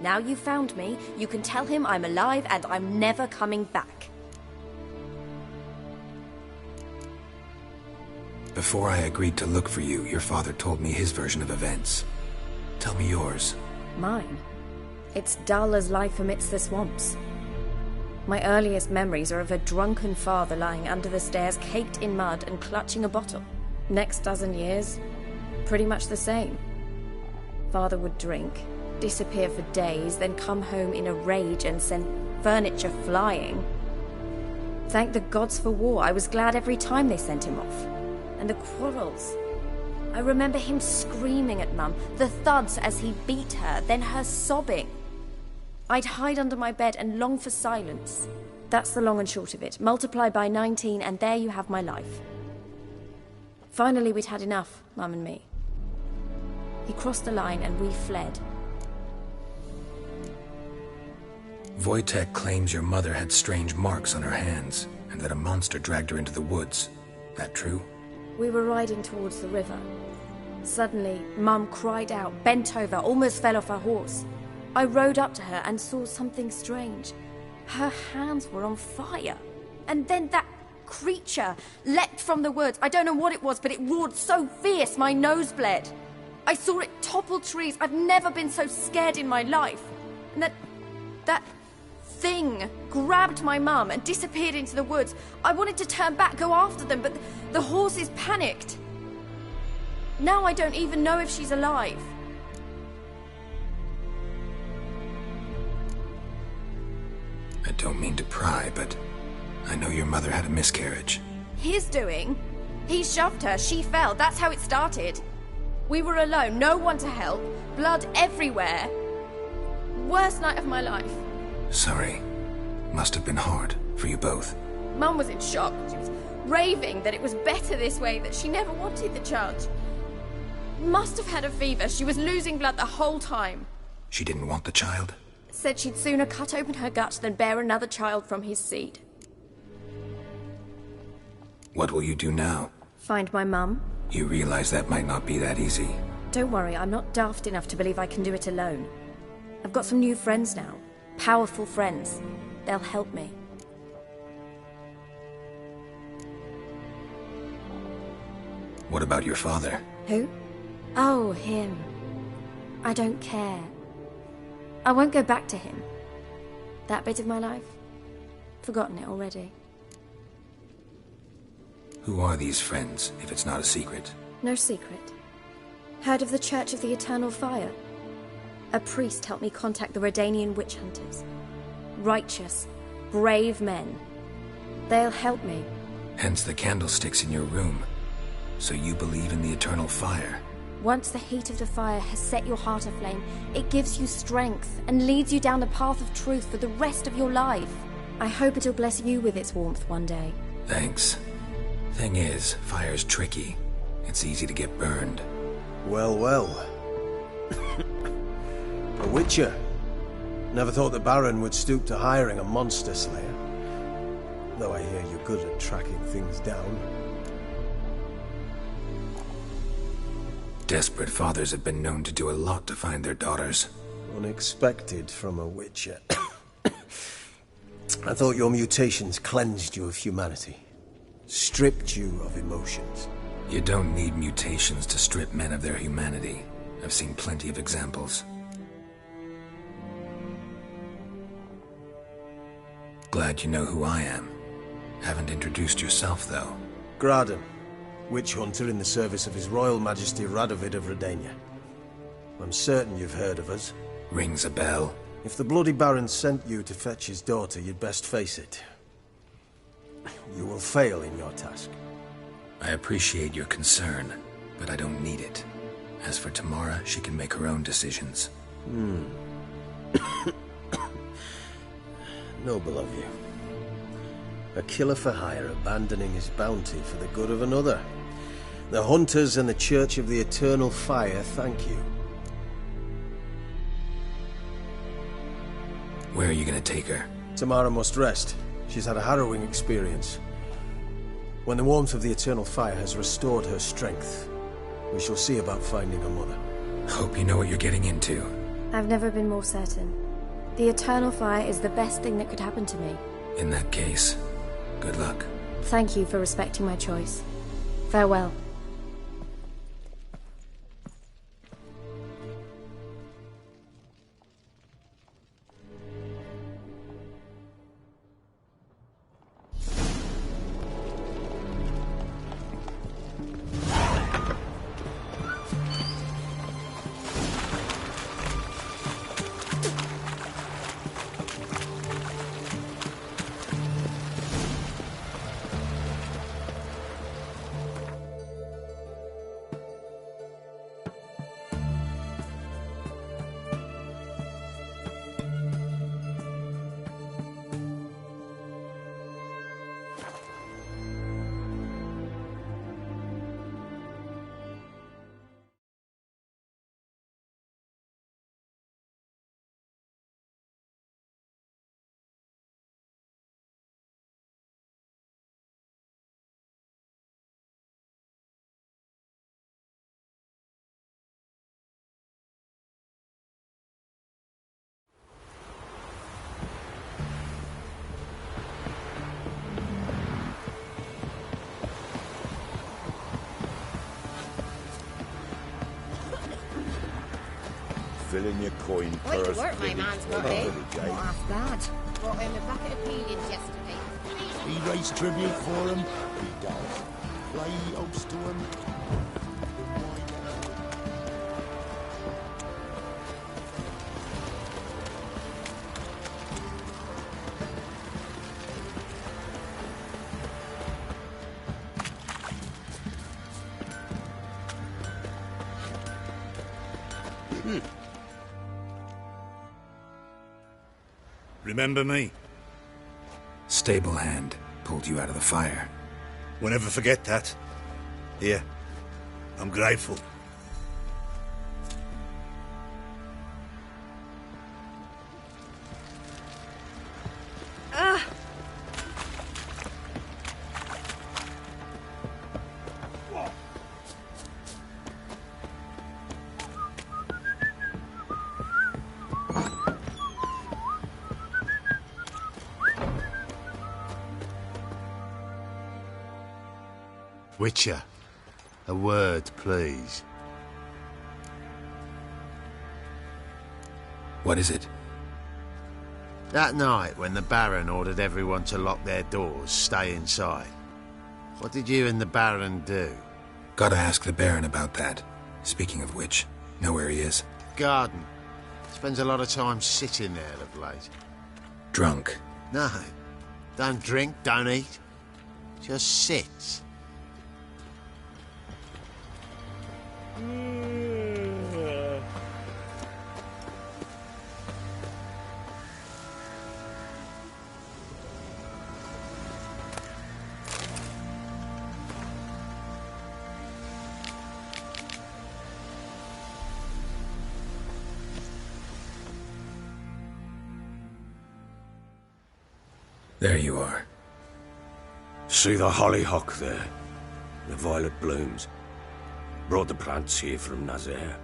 now you've found me, you can tell him I'm alive and I'm never coming back. Before I agreed to look for you, your father told me his version of events. Tell me yours. Mine? It's dull as life amidst the swamps. My earliest memories are of a drunken father lying under the stairs, caked in mud and clutching a bottle. Next dozen years, pretty much the same. Father would drink, disappear for days, then come home in a rage and send furniture flying. Thank the gods for war. I was glad every time they sent him off. And the quarrels. I remember him screaming at Mum, the thuds as he beat her, then her sobbing. I'd hide under my bed and long for silence. That's the long and short of it. Multiply by 19 and there you have my life. Finally we'd had enough, Mum and me. He crossed the line and we fled. Wojtek claims your mother had strange marks on her hands, and that a monster dragged her into the woods. That true? We were riding towards the river. Suddenly, Mum cried out, bent over, almost fell off her horse. I rode up to her and saw something strange. Her hands were on fire. And then that creature leapt from the woods. I don't know what it was, but it roared so fierce my nose bled. I saw it topple trees. I've never been so scared in my life. And that thing grabbed my mum and disappeared into the woods. I wanted to turn back, go after them, but the horses panicked. Now I don't even know if she's alive. I don't mean to pry, but I know your mother had a miscarriage. His doing? He shoved her, she fell, that's how it started. We were alone, no one to help, blood everywhere. Worst night of my life. Sorry. Must have been hard for you both. Mum was in shock. She was raving that it was better this way, that she never wanted the charge. Must have had a fever. She was losing blood the whole time. She didn't want the child? Said she'd sooner cut open her gut than bear another child from his seed. What will you do now? Find my mum. You realize that might not be that easy. Don't worry, I'm not daft enough to believe I can do it alone. I've got some new friends now. Powerful friends. They'll help me. What about your father? Who? Oh, him. I don't care. I won't go back to him. That bit of my life? Forgotten it already. Who are these friends, if it's not a secret? No secret. Heard of the Church of the Eternal Fire? A priest helped me contact the Redanian witch hunters. Righteous, brave men. They'll help me. Hence the candlesticks in your room. So you believe in the eternal fire? Once the heat of the fire has set your heart aflame, it gives you strength and leads you down the path of truth for the rest of your life. I hope it'll bless you with its warmth one day. Thanks. Thing is, fire's tricky. It's easy to get burned. Well, well. A witcher. Never thought the Baron would stoop to hiring a monster slayer. Though I hear you're good at tracking things down. Desperate fathers have been known to do a lot to find their daughters. Unexpected from a witcher. I thought your mutations cleansed you of humanity. Stripped you of emotions. You don't need mutations to strip men of their humanity. I've seen plenty of examples. Glad you know who I am. Haven't introduced yourself, though. Graden, witch hunter in the service of His Royal Majesty Radovid of Redania. I'm certain you've heard of us. Rings a bell. If the Bloody Baron sent you to fetch his daughter, you'd best face it. You will fail in your task. I appreciate your concern, but I don't need it. As for Tamara, she can make her own decisions. Noble of you. A killer for hire abandoning his bounty for the good of another. The Hunters and the Church of the Eternal Fire thank you. Where are you gonna take her? Tamara must rest. She's had a harrowing experience. When the warmth of the Eternal Fire has restored her strength, we shall see about finding her mother. Hope you know what you're getting into. I've never been more certain. The Eternal Fire is the best thing that could happen to me. In that case, good luck. Thank you for respecting my choice. Farewell. Fill in your coin Quite purse. to work, my man's got Every in. day. Not half bad. Brought him a bucket of peelings yesterday. He raised tribute for him. He does. Play host to him. Remember me? Stable hand pulled you out of the fire. We'll never forget that. Here, I'm grateful. Witcher, a word, please. What is it? That night when the Baron ordered everyone to lock their doors, stay inside, what did you and the Baron do? Gotta ask the Baron about that. Speaking of which, know where he is? Garden. Spends a lot of time sitting there of late. Drunk. No. Don't drink, don't eat. Just sits. There you are. See the hollyhock there? The violet blooms. Brought the plants here from Nazaire.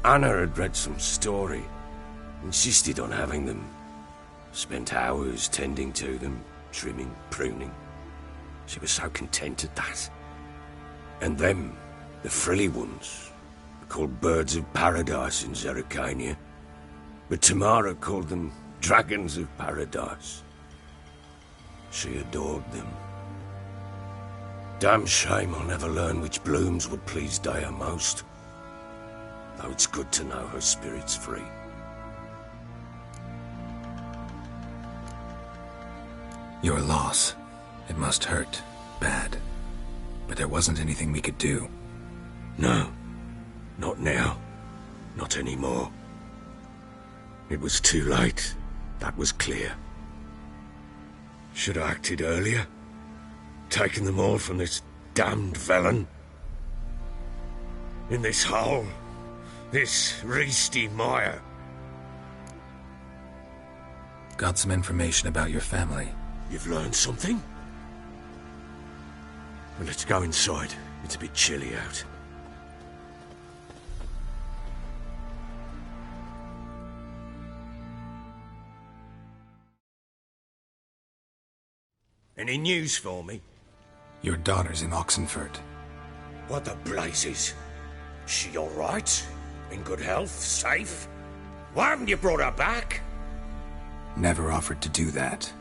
Anna had read some story. Insisted on having them. Spent hours tending to them, trimming, pruning. She was so content at that. And them, the frilly ones, are called birds of paradise in Zerrikania. But Tamara called them dragons of paradise. She adored them. Damn shame I'll never learn which blooms would please Daya most. Though it's good to know her spirit's free. Your loss. It must hurt. Bad. But there wasn't anything we could do. No. Not now. Not anymore. It was too late. That was clear. Should have acted earlier. Taken them all from this damned Velen. In this hole. This reesty mire. Got some information about your family. You've learned something? Well, let's go inside. It's a bit chilly out. Any news for me? Your daughter's in Oxenfurt. What the blazes? She all right? In good health? Safe? Why haven't you brought her back? Never offered to do that.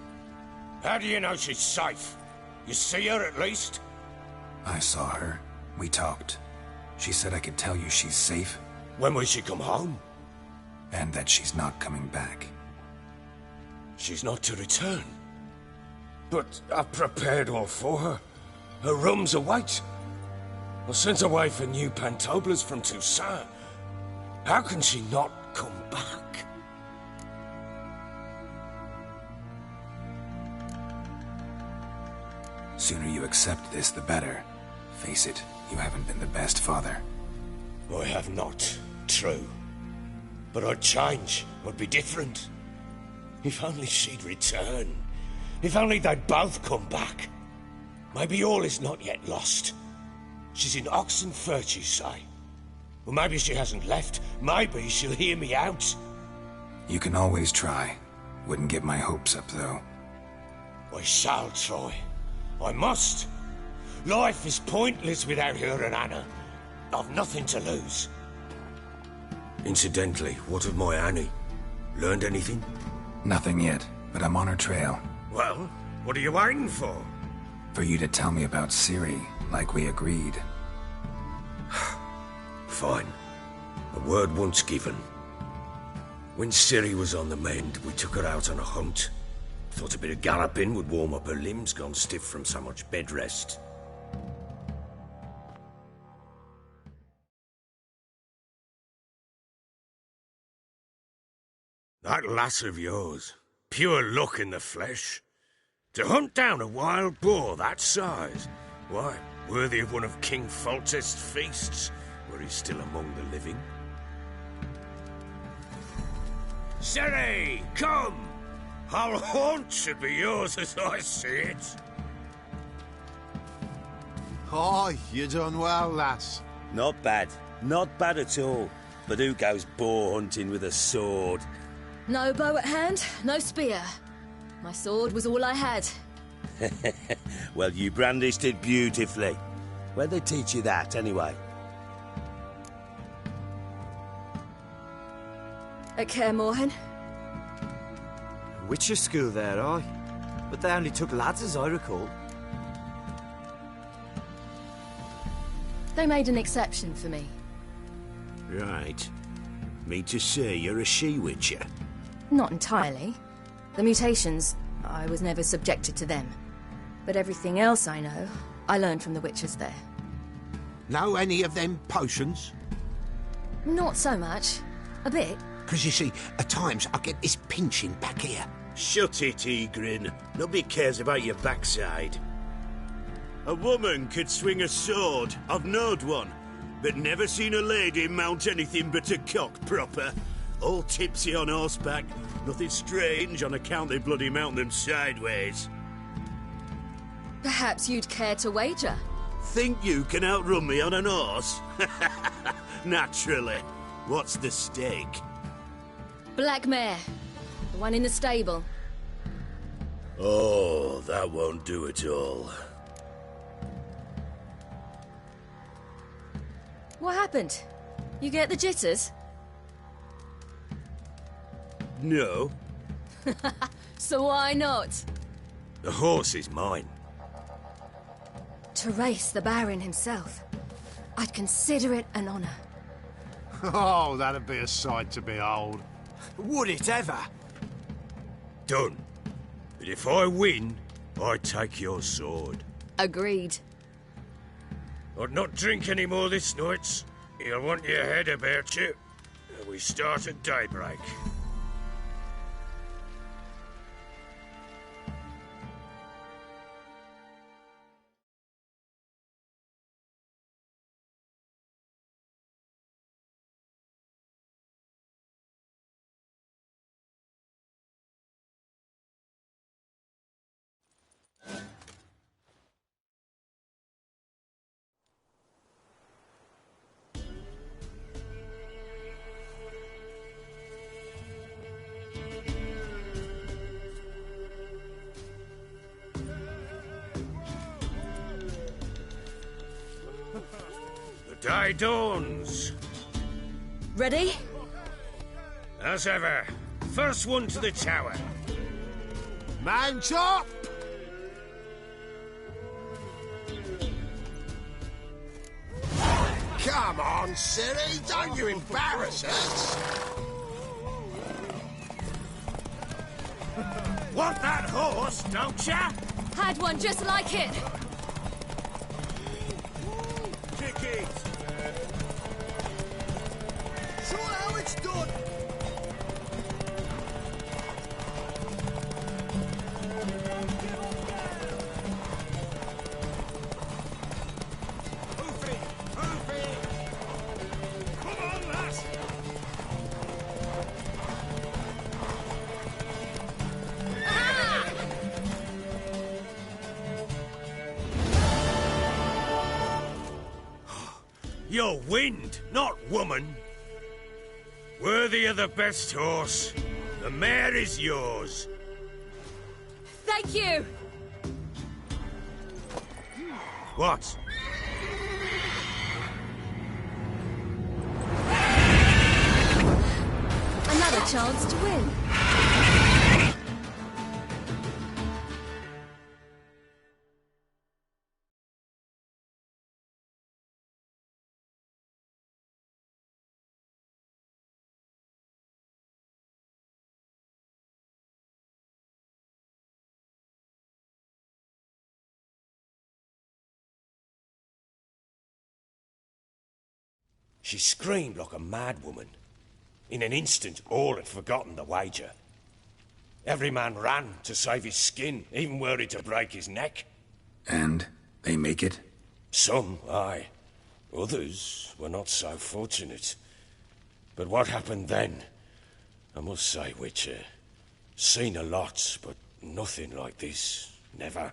How do you know she's safe? You see her at least? I saw her. We talked. She said I could tell you she's safe. When will she come home? And that she's not coming back. She's not to return. But I've prepared all for her. Her rooms await. I sent away for new pantoblas from Toussaint. How can she not come back? Sooner you accept this, the better. Face it, you haven't been the best father. I have not, true. But I'd change, I'd be different. If only she'd return. If only they'd both come back. Maybe all is not yet lost. She's in Oxenfurt, you say? Well, maybe she hasn't left. Maybe she'll hear me out. You can always try. Wouldn't get my hopes up, though. I shall try. I must. Life is pointless without her and Anna. I've nothing to lose. Incidentally, what of my Annie? Learned anything? Nothing yet, but I'm on her trail. Well, what are you waiting for? For you to tell me about Ciri, like we agreed. Fine. A word once given. When Ciri was on the mend, we took her out on a hunt. Thought a bit of galloping would warm up her limbs gone stiff from so much bed rest. That lass of yours, pure luck in the flesh. To hunt down a wild boar that size, why, worthy of one of King Foltest's feasts, were he still among the living. Ciri, come! Our haunt should be yours as I see it. Oh, you done well, lass. Not bad. Not bad at all. But who goes boar hunting with a sword? No bow at hand, no spear. My sword was all I had. Well, you brandished it beautifully. Where'd they teach you that, anyway? At Kaer Morhen. Witcher school there, aye? But they only took lads, as I recall. They made an exception for me. Right. Mean to say you're a she-witcher? Not entirely. The mutations, I was never subjected to them. But everything else I know, I learned from the witches there. Know any of them potions? Not so much. A bit. Because you see, at times I get this pinching back here. Shut it, Egrin. Nobody cares about your backside. A woman could swing a sword. I've knowed one. But never seen a lady mount anything but a cock proper. All tipsy on horseback. Nothing strange on account they bloody mount them sideways. Perhaps you'd care to wager? Think you can outrun me on an horse? Naturally. What's the stake? Black mare. The one in the stable. Oh, that won't do it all. What happened? You get the jitters? No. So why not? The horse is mine. To race the Baron himself. I'd consider it an honor. Oh, that'd be a sight to behold. Would it ever? Done. But if I win, I take your sword. Agreed. I'd not drink any more this night. You'll want your head about you. We start at daybreak. The day dawns. Ready? As ever, first one to the tower. Man chop! Come on, Ciri, don't you embarrass us! Want that horse, don't ya? Had one just like it. Kick it! Show how it's done! You're wind, not woman. Worthy of the best horse. The mare is yours. Thank you! What? Another chance to win. She screamed like a mad woman. In an instant, all had forgotten the wager. Every man ran to save his skin, even were it to break his neck. And they make it? Some, aye. Others were not so fortunate. But what happened then? I must say, Witcher, seen a lot, but nothing like this. Never.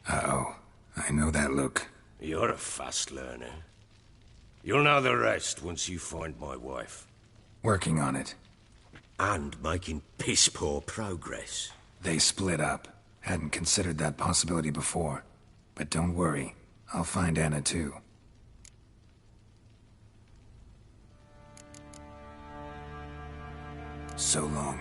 Uh-oh. I know that look. You're a fast learner. You'll know the rest once you find my wife. Working on it. And making piss-poor progress. They split up. Hadn't considered that possibility before. But don't worry. I'll find Anna too. So long.